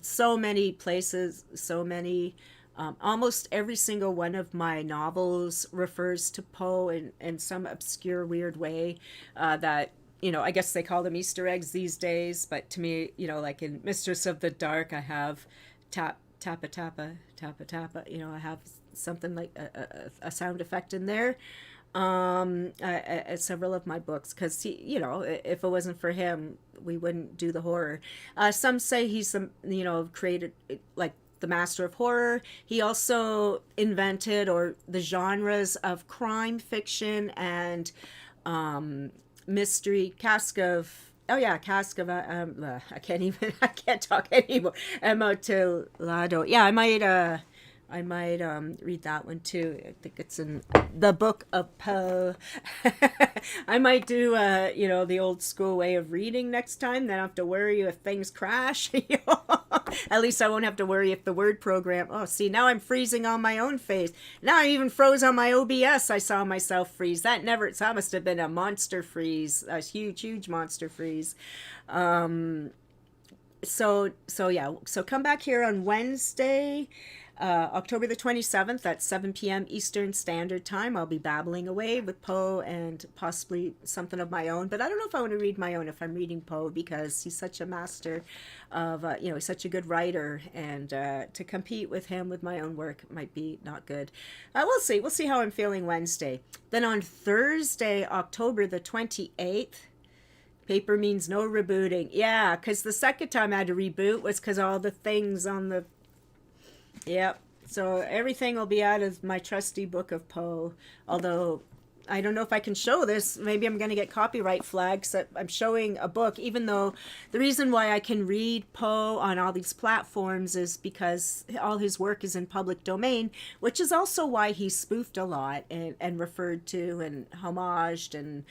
So many places, so many. Almost every single one of my novels refers to Poe in some obscure, weird way that, I guess they call them Easter eggs these days. But to me, like in Mistress of the Dark, I have tappa, tappa, tappa, tappa. I have something like a sound effect in there. Several of my books, because if it wasn't for him, we wouldn't do the horror. Some say he's created like the master of horror. He also invented the genres of crime fiction and mystery. Cask of I can't talk anymore. Amontillado. Yeah, I might read that one too. I think it's in the Book of Poe. I might do the old school way of reading next time. Then I don't have to worry if things crash. At least I won't have to worry if the word program. Oh, see, now I'm freezing on my own face. Now I even froze on my OBS. I saw myself freeze. That must have been a monster freeze, a huge monster freeze. So come back here on Wednesday, October the 27th at 7 p.m. Eastern Standard Time. I'll be babbling away with Poe and possibly something of my own. But I don't know if I want to read my own if I'm reading Poe, because he's such a master of, he's such a good writer. And to compete with him with my own work might be not good. We'll see. We'll see how I'm feeling Wednesday. Then on Thursday, October the 28th, paper means no rebooting. Yeah, because the second time I had to reboot was because all the things on the... Yep. So everything will be out of my trusty Book of Poe. Although I don't know if I can show this. Maybe I'm going to get copyright flags that I'm showing a book, even though the reason why I can read Poe on all these platforms is because all his work is in public domain, which is also why he's spoofed a lot and referred to and homaged and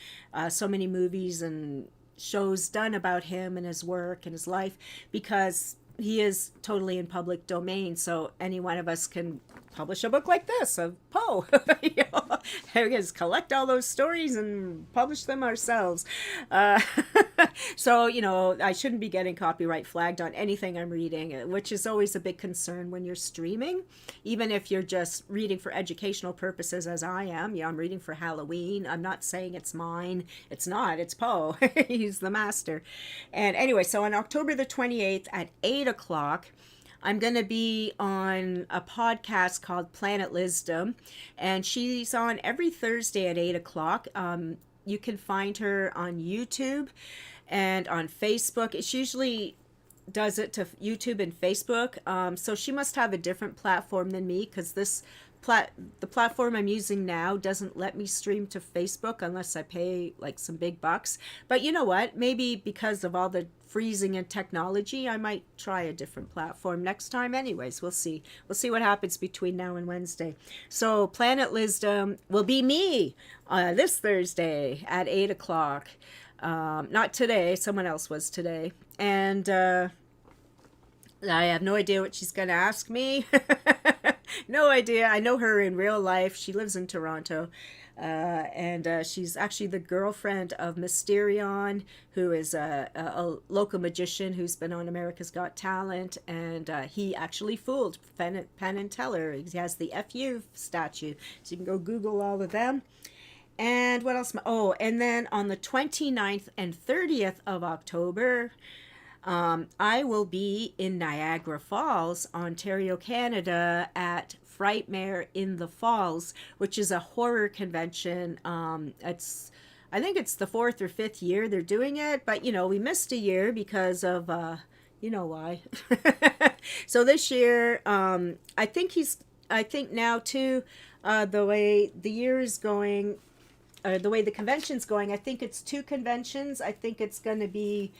so many movies and shows done about him and his work and his life, because he is totally in public domain. So any one of us can publish a book like this of Poe. You know, we can just collect all those stories and publish them ourselves. Uh, so, you know, I shouldn't be getting copyright flagged on anything I'm reading, which is always a big concern when you're streaming. Even if you're just reading for educational purposes, as I am. Yeah, I'm reading for Halloween. I'm not saying it's mine. It's not. It's Poe. He's the master. And anyway, so on October the 28th at 8 o'clock, I'm going to be on a podcast called Planet Lisdom, and she's on every Thursday at 8 o'clock. You can find her on YouTube and on Facebook. It's usually does it to YouTube and Facebook. So she must have a different platform than me, because the platform I'm using now doesn't let me stream to Facebook unless I pay like some big bucks. But you know what? Maybe because of all the freezing and technology, I might try a different platform next time. Anyways, we'll see. We'll see what happens between now and Wednesday. So Planet Lisdom will be me this Thursday at 8 o'clock. Not today. Someone else was today. And I have no idea what she's going to ask me. No idea. I know her in real life. She lives in Toronto. And she's actually the girlfriend of Mysterion, who is a local magician who's been on America's Got Talent. And he actually fooled Penn and Teller. He has the FU statue. So you can go Google all of them. And what else? Oh, and then on the 29th and 30th of October, I will be in Niagara Falls, Ontario, Canada, at Frightmare in the Falls, which is a horror convention. I think it's the 4th or 5th year they're doing it, but you know, we missed a year because of you know why. So this year, I think now too, the way the year is going, the way the convention's going, I think it's 2 conventions. I think it's going to be.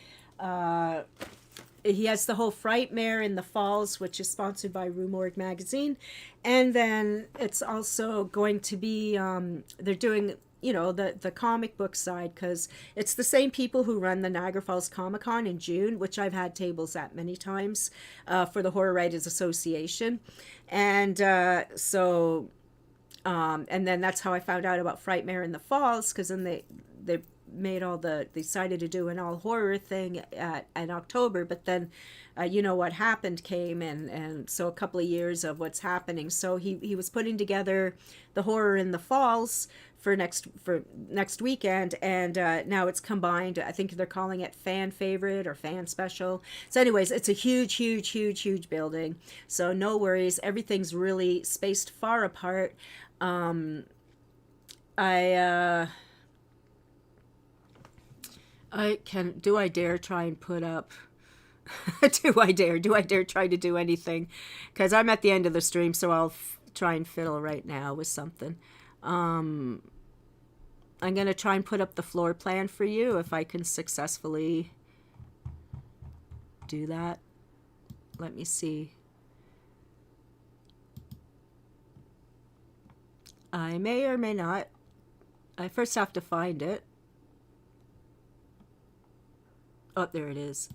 He has the whole Frightmare in the Falls, which is sponsored by Rue Morgue magazine, and then it's also going to be they're doing, you know, the comic book side, because it's the same people who run the Niagara Falls Comic Con in June, which I've had tables at many times for the Horror Writers Association, and so and then that's how I found out about Frightmare in the Falls, because then they decided to do an all horror thing in October, but then you know what happened came, and so a couple of years of what's happening. So he was putting together the horror in the Falls for next weekend, and now it's combined. I think they're calling it fan favorite or fan special. So anyways, it's a huge building, so no worries, everything's really spaced far apart. Do I dare try and put up do I dare try to do anything, because I'm at the end of the stream, so I'll try and fiddle right now with something. I'm gonna try and put up the floor plan for you if I can successfully do that. Let me see. I may or may not. I first have to find it. Oh, there it is.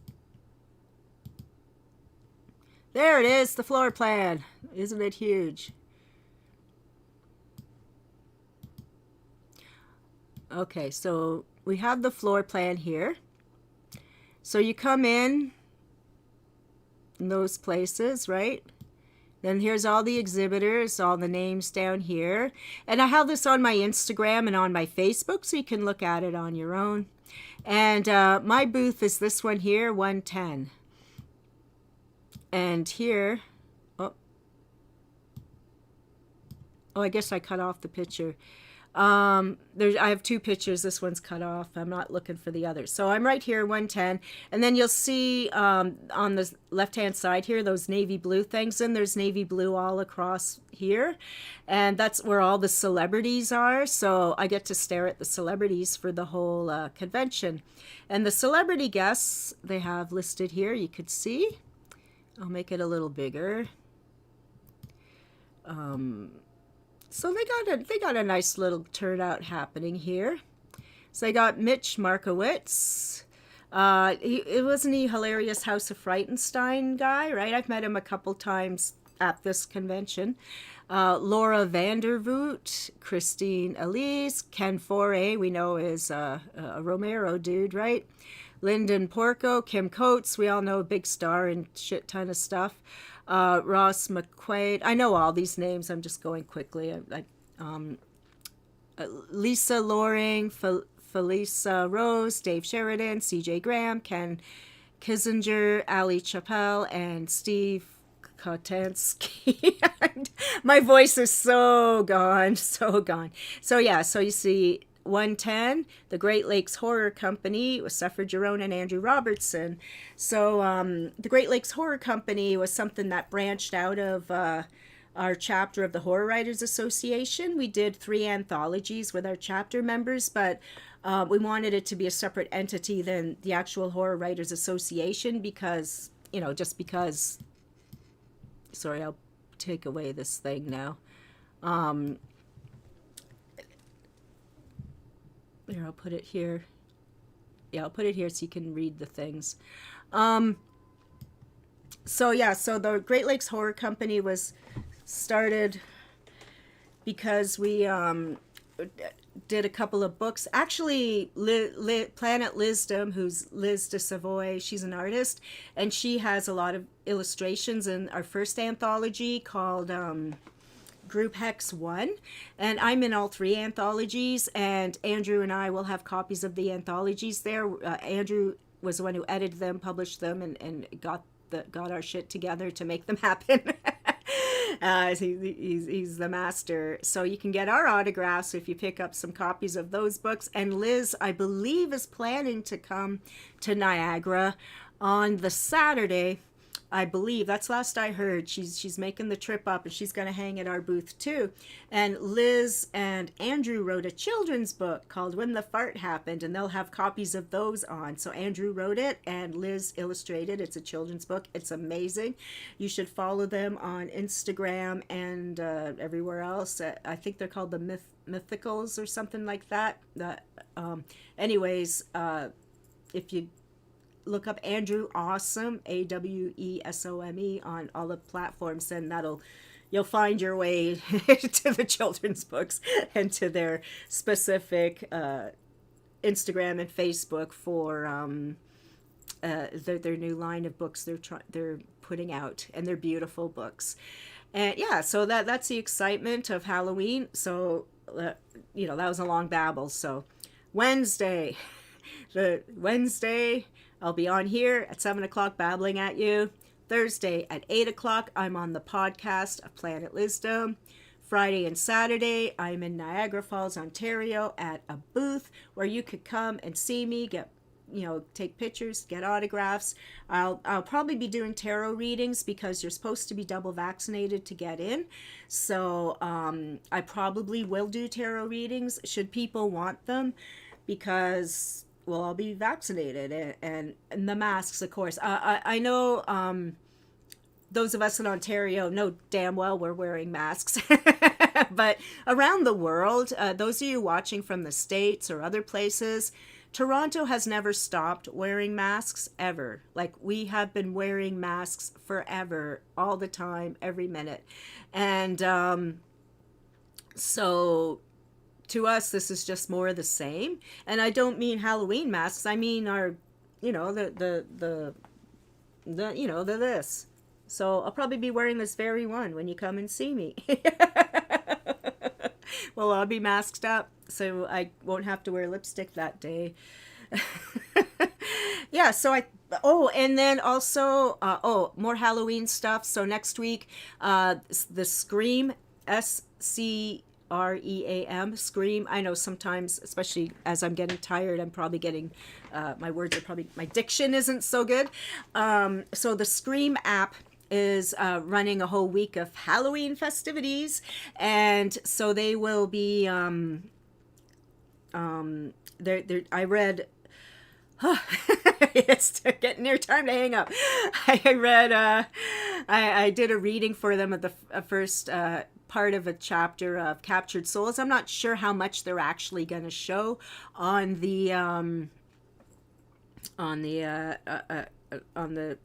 There it is, the floor plan. Isn't it huge? Okay, so we have the floor plan here. So you come in those places, right? Then here's all the exhibitors, all the names down here. And I have this on my Instagram and on my Facebook, so you can look at it on your own. And my booth is this one here, 110. And here, oh, I guess I cut off the picture. I have 2 pictures. This one's cut off. I'm not looking for the other. So I'm right here, 110. And then you'll see on the left-hand side here, those navy blue things. And there's navy blue all across here. And that's where all the celebrities are. So I get to stare at the celebrities for the whole convention. And the celebrity guests they have listed here, you could see. I'll make it a little bigger. So they got a nice little turnout happening here. So they got Mitch Markowitz, It wasn't he hilarious House of Frightenstein guy, right? I've met him a couple times at this convention. Laura Vandervoot, Christine Elise, Ken Foray, we know is a Romero dude, right? Lyndon Porco, Kim Coates, we all know, big star and shit ton of stuff. Ross McQuaid, I know all these names, I'm just going quickly. Lisa Loring, Felisa Rose, Dave Sheridan, CJ Graham, Ken Kissinger, Ali Chappelle, and Steve Kotansky. My voice is so gone, so gone. So yeah, so you see 110, the Great Lakes Horror Company with Suffer Jerome and Andrew Robertson. So the Great Lakes Horror Company was something that branched out of our chapter of the Horror Writers Association. We did 3 anthologies with our chapter members, but we wanted it to be a separate entity than the actual Horror Writers Association because, just because. Sorry, I'll take away this thing now. Here, I'll put it here. Yeah, I'll put it here so you can read the things. So the Great Lakes Horror Company was started because we did a couple of books. Actually, Planet Lisdom, who's Liz de Savoy, she's an artist, and she has a lot of illustrations in our first anthology called Group Hex 1. And I'm in all 3 anthologies, and Andrew and I will have copies of the anthologies there. Andrew was the one who edited them, published them, and got our shit together to make them happen. He's the master. So you can get our autographs if you pick up some copies of those books. And Liz, I believe, is planning to come to Niagara on the Saturday. I believe that's last I heard. She's making the trip up, and she's going to hang at our booth too. And Liz and Andrew wrote a children's book called When the Fart Happened, and they'll have copies of those on. So Andrew wrote it and Liz illustrated. It's a children's book. It's amazing. You should follow them on Instagram and everywhere else. I think they're called the Mythicals or something like that. Anyways, if you look up Andrew Awesome, AWESOME, on all the platforms, then you'll find your way to the children's books and to their specific Instagram and Facebook for their new line of books they're putting out, and they're beautiful books. And yeah, so that's the excitement of Halloween. So that was a long babble. So Wednesday, I'll be on here at 7 o'clock babbling at you. Thursday at 8 o'clock, I'm on the podcast of Planet Lisdom. Friday and Saturday, I'm in Niagara Falls, Ontario at a booth where you could come and see me, take pictures, get autographs. I'll probably be doing tarot readings because you're supposed to be double vaccinated to get in. So I probably will do tarot readings should people want them, because I'll be vaccinated, and the masks, of course. I know those of us in Ontario know damn well we're wearing masks. But around the world, those of you watching from the States or other places, Toronto has never stopped wearing masks ever. Like, we have been wearing masks forever, all the time, every minute. And so to us, this is just more of the same. And I don't mean Halloween masks. I mean our, the this. So I'll probably be wearing this very one when you come and see me. Well, I'll be masked up, so I won't have to wear lipstick that day. Yeah, so and then also, more Halloween stuff. So next week, the Scream, SCREAM, Scream. I know sometimes, especially as I'm getting tired, I'm probably getting, my diction isn't so good. So the Scream app is running a whole week of Halloween festivities, and so they will be I read it's getting near time to hang up. I read I did a reading for them of the first part of a chapter of Captured Souls. I'm not sure how much they're actually going to show on the on the on the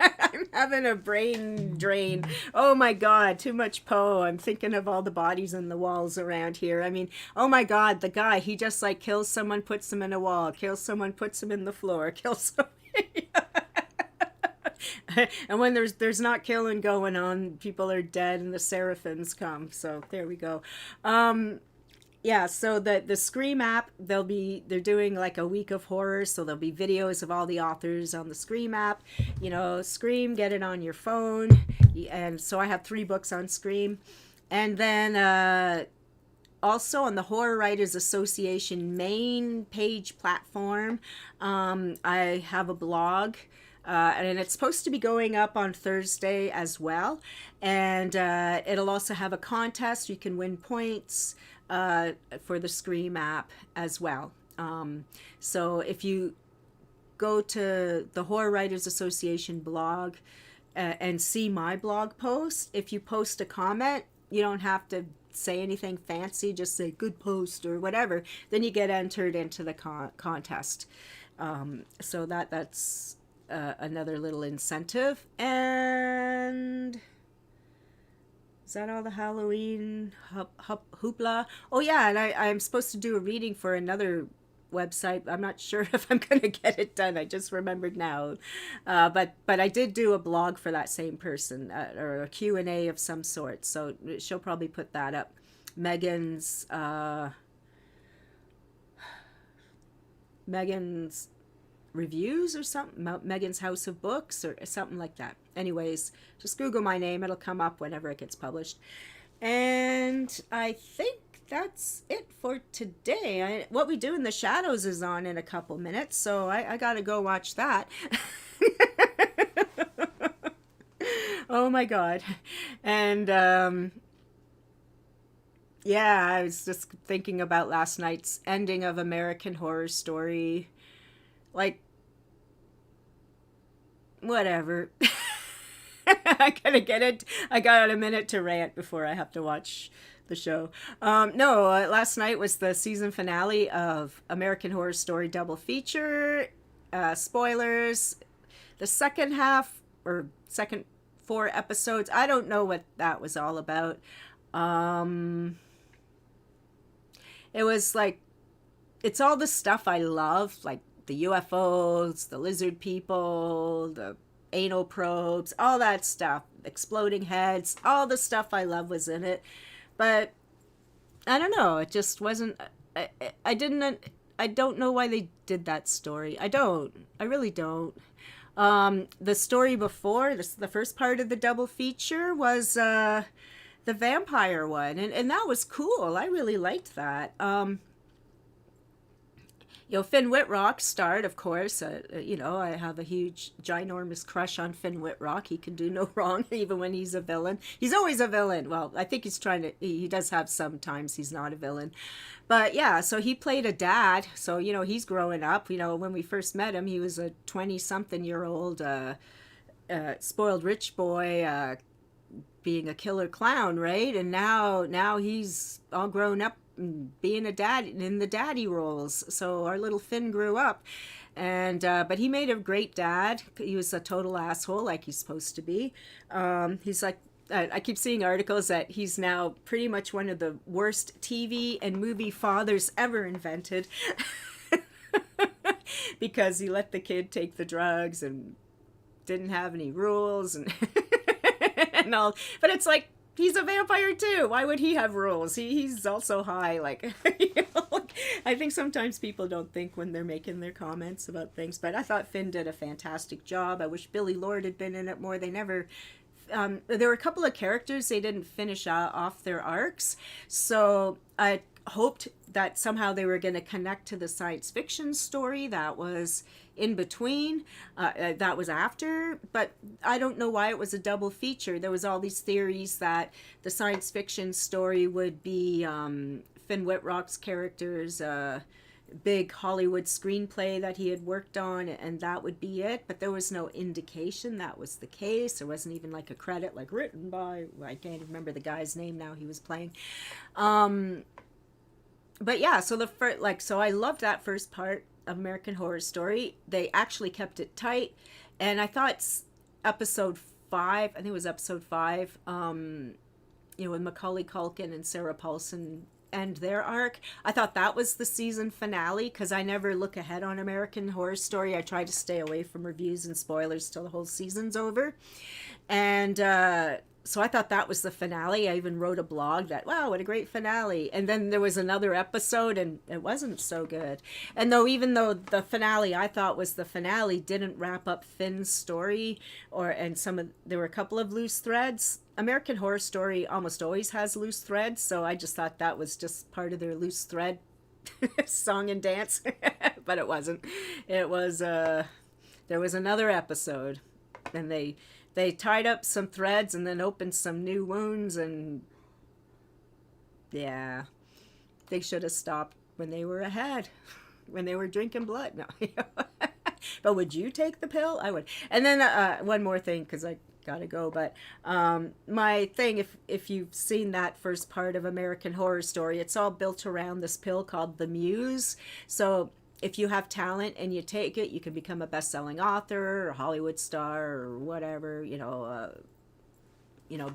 I'm having a brain drain. Oh my God, too much Poe. I'm thinking of all the bodies in the walls around here. I mean, oh my God, the guy, he just like kills someone, puts them in a wall, kills someone, puts them in the floor, kills someone. And when there's not killing going on, people are dead and the seraphims come. So there we go. Yeah, so the Scream app, they're doing like a week of horror, so there'll be videos of all the authors on the Scream app. You know, Scream, get it on your phone. And so I have 3 books on Scream. And then also on the Horror Writers Association main page platform, I have a blog. And it's supposed to be going up on Thursday as well. And it'll also have a contest. You can win points for the Scream app as well. So if you go to the Horror Writers Association blog and see my blog post, if you post a comment, you don't have to say anything fancy, just say good post or whatever, then you get entered into the contest. So that's another little incentive. And is that all the Halloween hoopla? Oh yeah, and I'm supposed to do a reading for another website. I'm not sure if I'm going to get it done. I just remembered now. But I did do a blog for that same person, or a Q&A of some sort. So she'll probably put that up. Megan's reviews or something, Megan's House of Books or something like that. Anyways, just Google my name, it'll come up whenever it gets published. And I think that's it for today. What We Do in the Shadows is on in a couple minutes, so I gotta go watch that. Oh my God. And yeah, I was just thinking about last night's ending of American Horror Story. Like, whatever. I gotta get it. I got a minute to rant before I have to watch the show. No, last night was the season finale of American Horror Story double feature. Spoilers. The second half, or second 4 episodes, I don't know what that was all about. It was like, it's all the stuff I love, like the UFOs, the lizard people, the anal probes, all that stuff, exploding heads, all the stuff I love was in it. But I don't know, it just wasn't. I don't know why they did that story. I really don't. The story before, the first part of the double feature was the vampire one, and that was cool. I really liked that. You know, Finn Wittrock starred, of course. I have a huge, ginormous crush on Finn Wittrock. He can do no wrong, even when he's a villain. He's always a villain. Well, I think he does have sometimes he's not a villain. But yeah, so he played a dad. So, he's growing up. When we first met him, he was a 20-something-year-old spoiled rich boy being a killer clown, right? And now he's all grown up being a dad in the daddy roles. So our little Finn grew up, and but he made a great dad. He was a total asshole, like he's supposed to be. He's like, I keep seeing articles that he's now pretty much one of the worst TV and movie fathers ever invented. Because he let the kid take the drugs and didn't have any rules and and all. But it's like, he's a vampire too. Why would he have rules? He's also high. Like, I think sometimes people don't think when they're making their comments about things. But I thought Finn did a fantastic job. I wish Billy Lord had been in it more. They never. There were a couple of characters they didn't finish off their arcs, so I hoped that somehow they were going to connect to the science fiction story that was in between, that was after. But I don't know why it was a double feature. There was all these theories that the science fiction story would be Finn Wittrock's character's big Hollywood screenplay that he had worked on, and that would be it. But there was no indication that was the case. There wasn't even like a credit, like written by, I can't even remember the guy's name now he was playing. But yeah, so so I loved that first part. of American Horror Story. They actually kept it tight, and I thought episode 5, I think it was episode 5, with Macaulay Culkin and Sarah Paulson and their arc. I thought that was the season finale because I never look ahead on American Horror Story. I try to stay away from reviews and spoilers till the whole season's over. And so I thought that was the finale. I even wrote a blog that, wow, what a great finale. And then there was another episode and it wasn't so good. And even though the finale I thought was the finale didn't wrap up Finn's story, there were a couple of loose threads. American Horror Story almost always has loose threads, so I just thought that was just part of their loose thread song and dance. But it wasn't. It was there was another episode, and they tied up some threads and then opened some new wounds, and yeah, they should have stopped when they were ahead, when they were drinking blood. No. But would you take the pill? I would. And then one more thing, because I gotta go, but my thing, if you've seen that first part of American Horror Story, it's all built around this pill called the Muse. So if you have talent and you take it, you can become a best-selling author or a Hollywood star or whatever.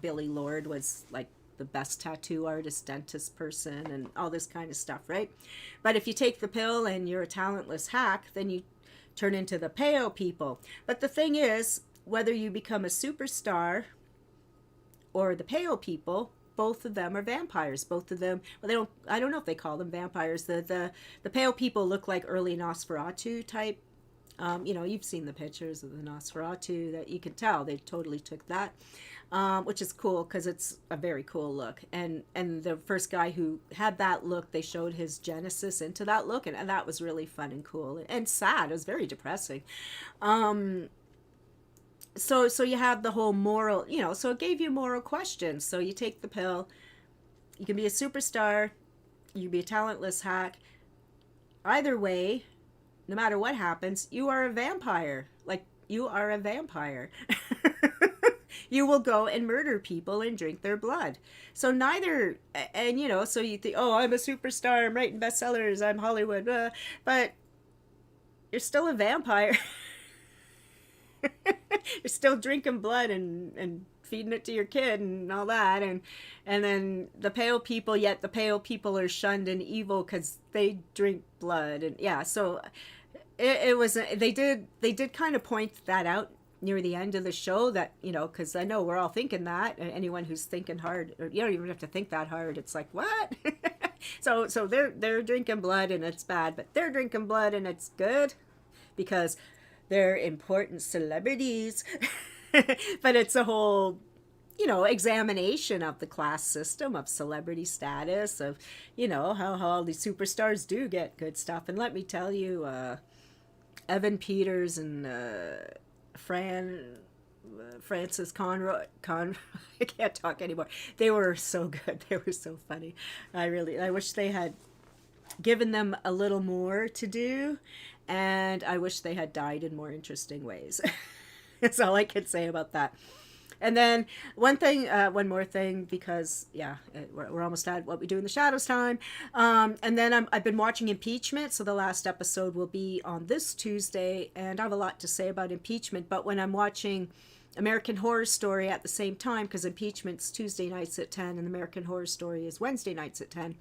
Billy Lord was like the best tattoo artist, dentist person, and all this kind of stuff, right? But if you take the pill and you're a talentless hack, then you turn into the Peo people. But the thing is, whether you become a superstar or the Peo people, both of them are vampires. Both of them, well, I don't know if they call them vampires. The Peo people look like early Nosferatu type. You've seen the pictures of the Nosferatu, that you can tell they totally took that, which is cool because it's a very cool look. And the first guy who had that look, they showed his genesis into that look, and that was really fun and cool and sad. It was very depressing. So you have the whole moral, so it gave you moral questions. So you take the pill, you can be a superstar, you can be a talentless hack. Either way, no matter what happens, you are a vampire. Like, you are a vampire. You will go and murder people and drink their blood. So so you think, oh, I'm a superstar, I'm writing bestsellers, I'm Hollywood, but you're still a vampire. You're still drinking blood and feeding it to your kid and all that, and then the Pale people, yet the Pale people are shunned and evil because they drink blood. And yeah, so it was, they did kind of point that out near the end of the show, that because I know we're all thinking that, anyone who's thinking hard, or you don't even have to think that hard, it's like, what? so they're drinking blood and it's bad, but they're drinking blood and it's good because they're important celebrities. But it's a whole, examination of the class system, of celebrity status, of, how all these superstars do get good stuff. And let me tell you, Evan Peters and Francis Conroy, I can't talk anymore. They were so good. They were so funny. I wish they had given them a little more to do. And I wish they had died in more interesting ways. That's all I can say about that. And then one more thing, because we're almost at what we do in the shadows time. And then I've been watching Impeachment, so the last episode will be on this Tuesday, and I have a lot to say about impeachment. But when I'm watching American Horror Story at the same time, because Impeachment's Tuesday nights at 10 and American Horror Story is Wednesday nights at 10.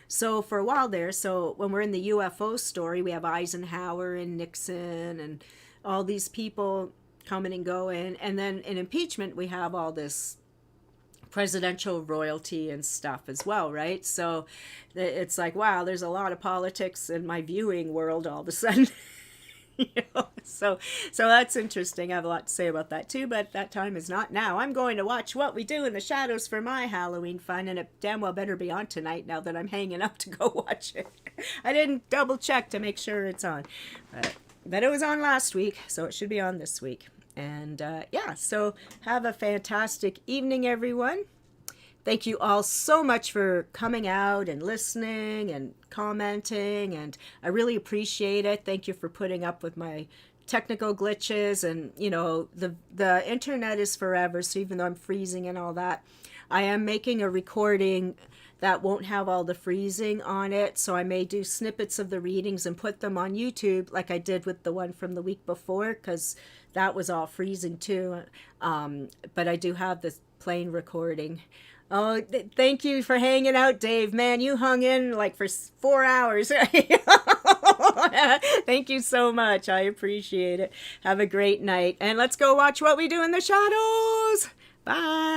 So for a while there, so when we're in the UFO story, we have Eisenhower and Nixon and all these people coming and going. And then in Impeachment, we have all this presidential royalty and stuff as well, right? So it's like, wow, there's a lot of politics in my viewing world all of a sudden. So that's interesting. I have a lot to say about that too, but that time is not now. I'm going to watch What We Do in the Shadows for my Halloween fun, and it damn well better be on tonight now that I'm hanging up to go watch it. I didn't double check to make sure it's on, but it was on last week, so it should be on this week. And so have a fantastic evening, everyone. Thank you all so much for coming out and listening and commenting, and I really appreciate it. Thank you for putting up with my technical glitches, and the internet is forever, so even though I'm freezing and all that, I am making a recording that won't have all the freezing on it. So I may do snippets of the readings and put them on YouTube like I did with the one from the week before, because that was all freezing too. But I do have this plain recording. Oh, thank you for hanging out, Dave. Man, you hung in like for 4 hours. Thank you so much. I appreciate it. Have a great night. And let's go watch What We Do in the Shadows. Bye.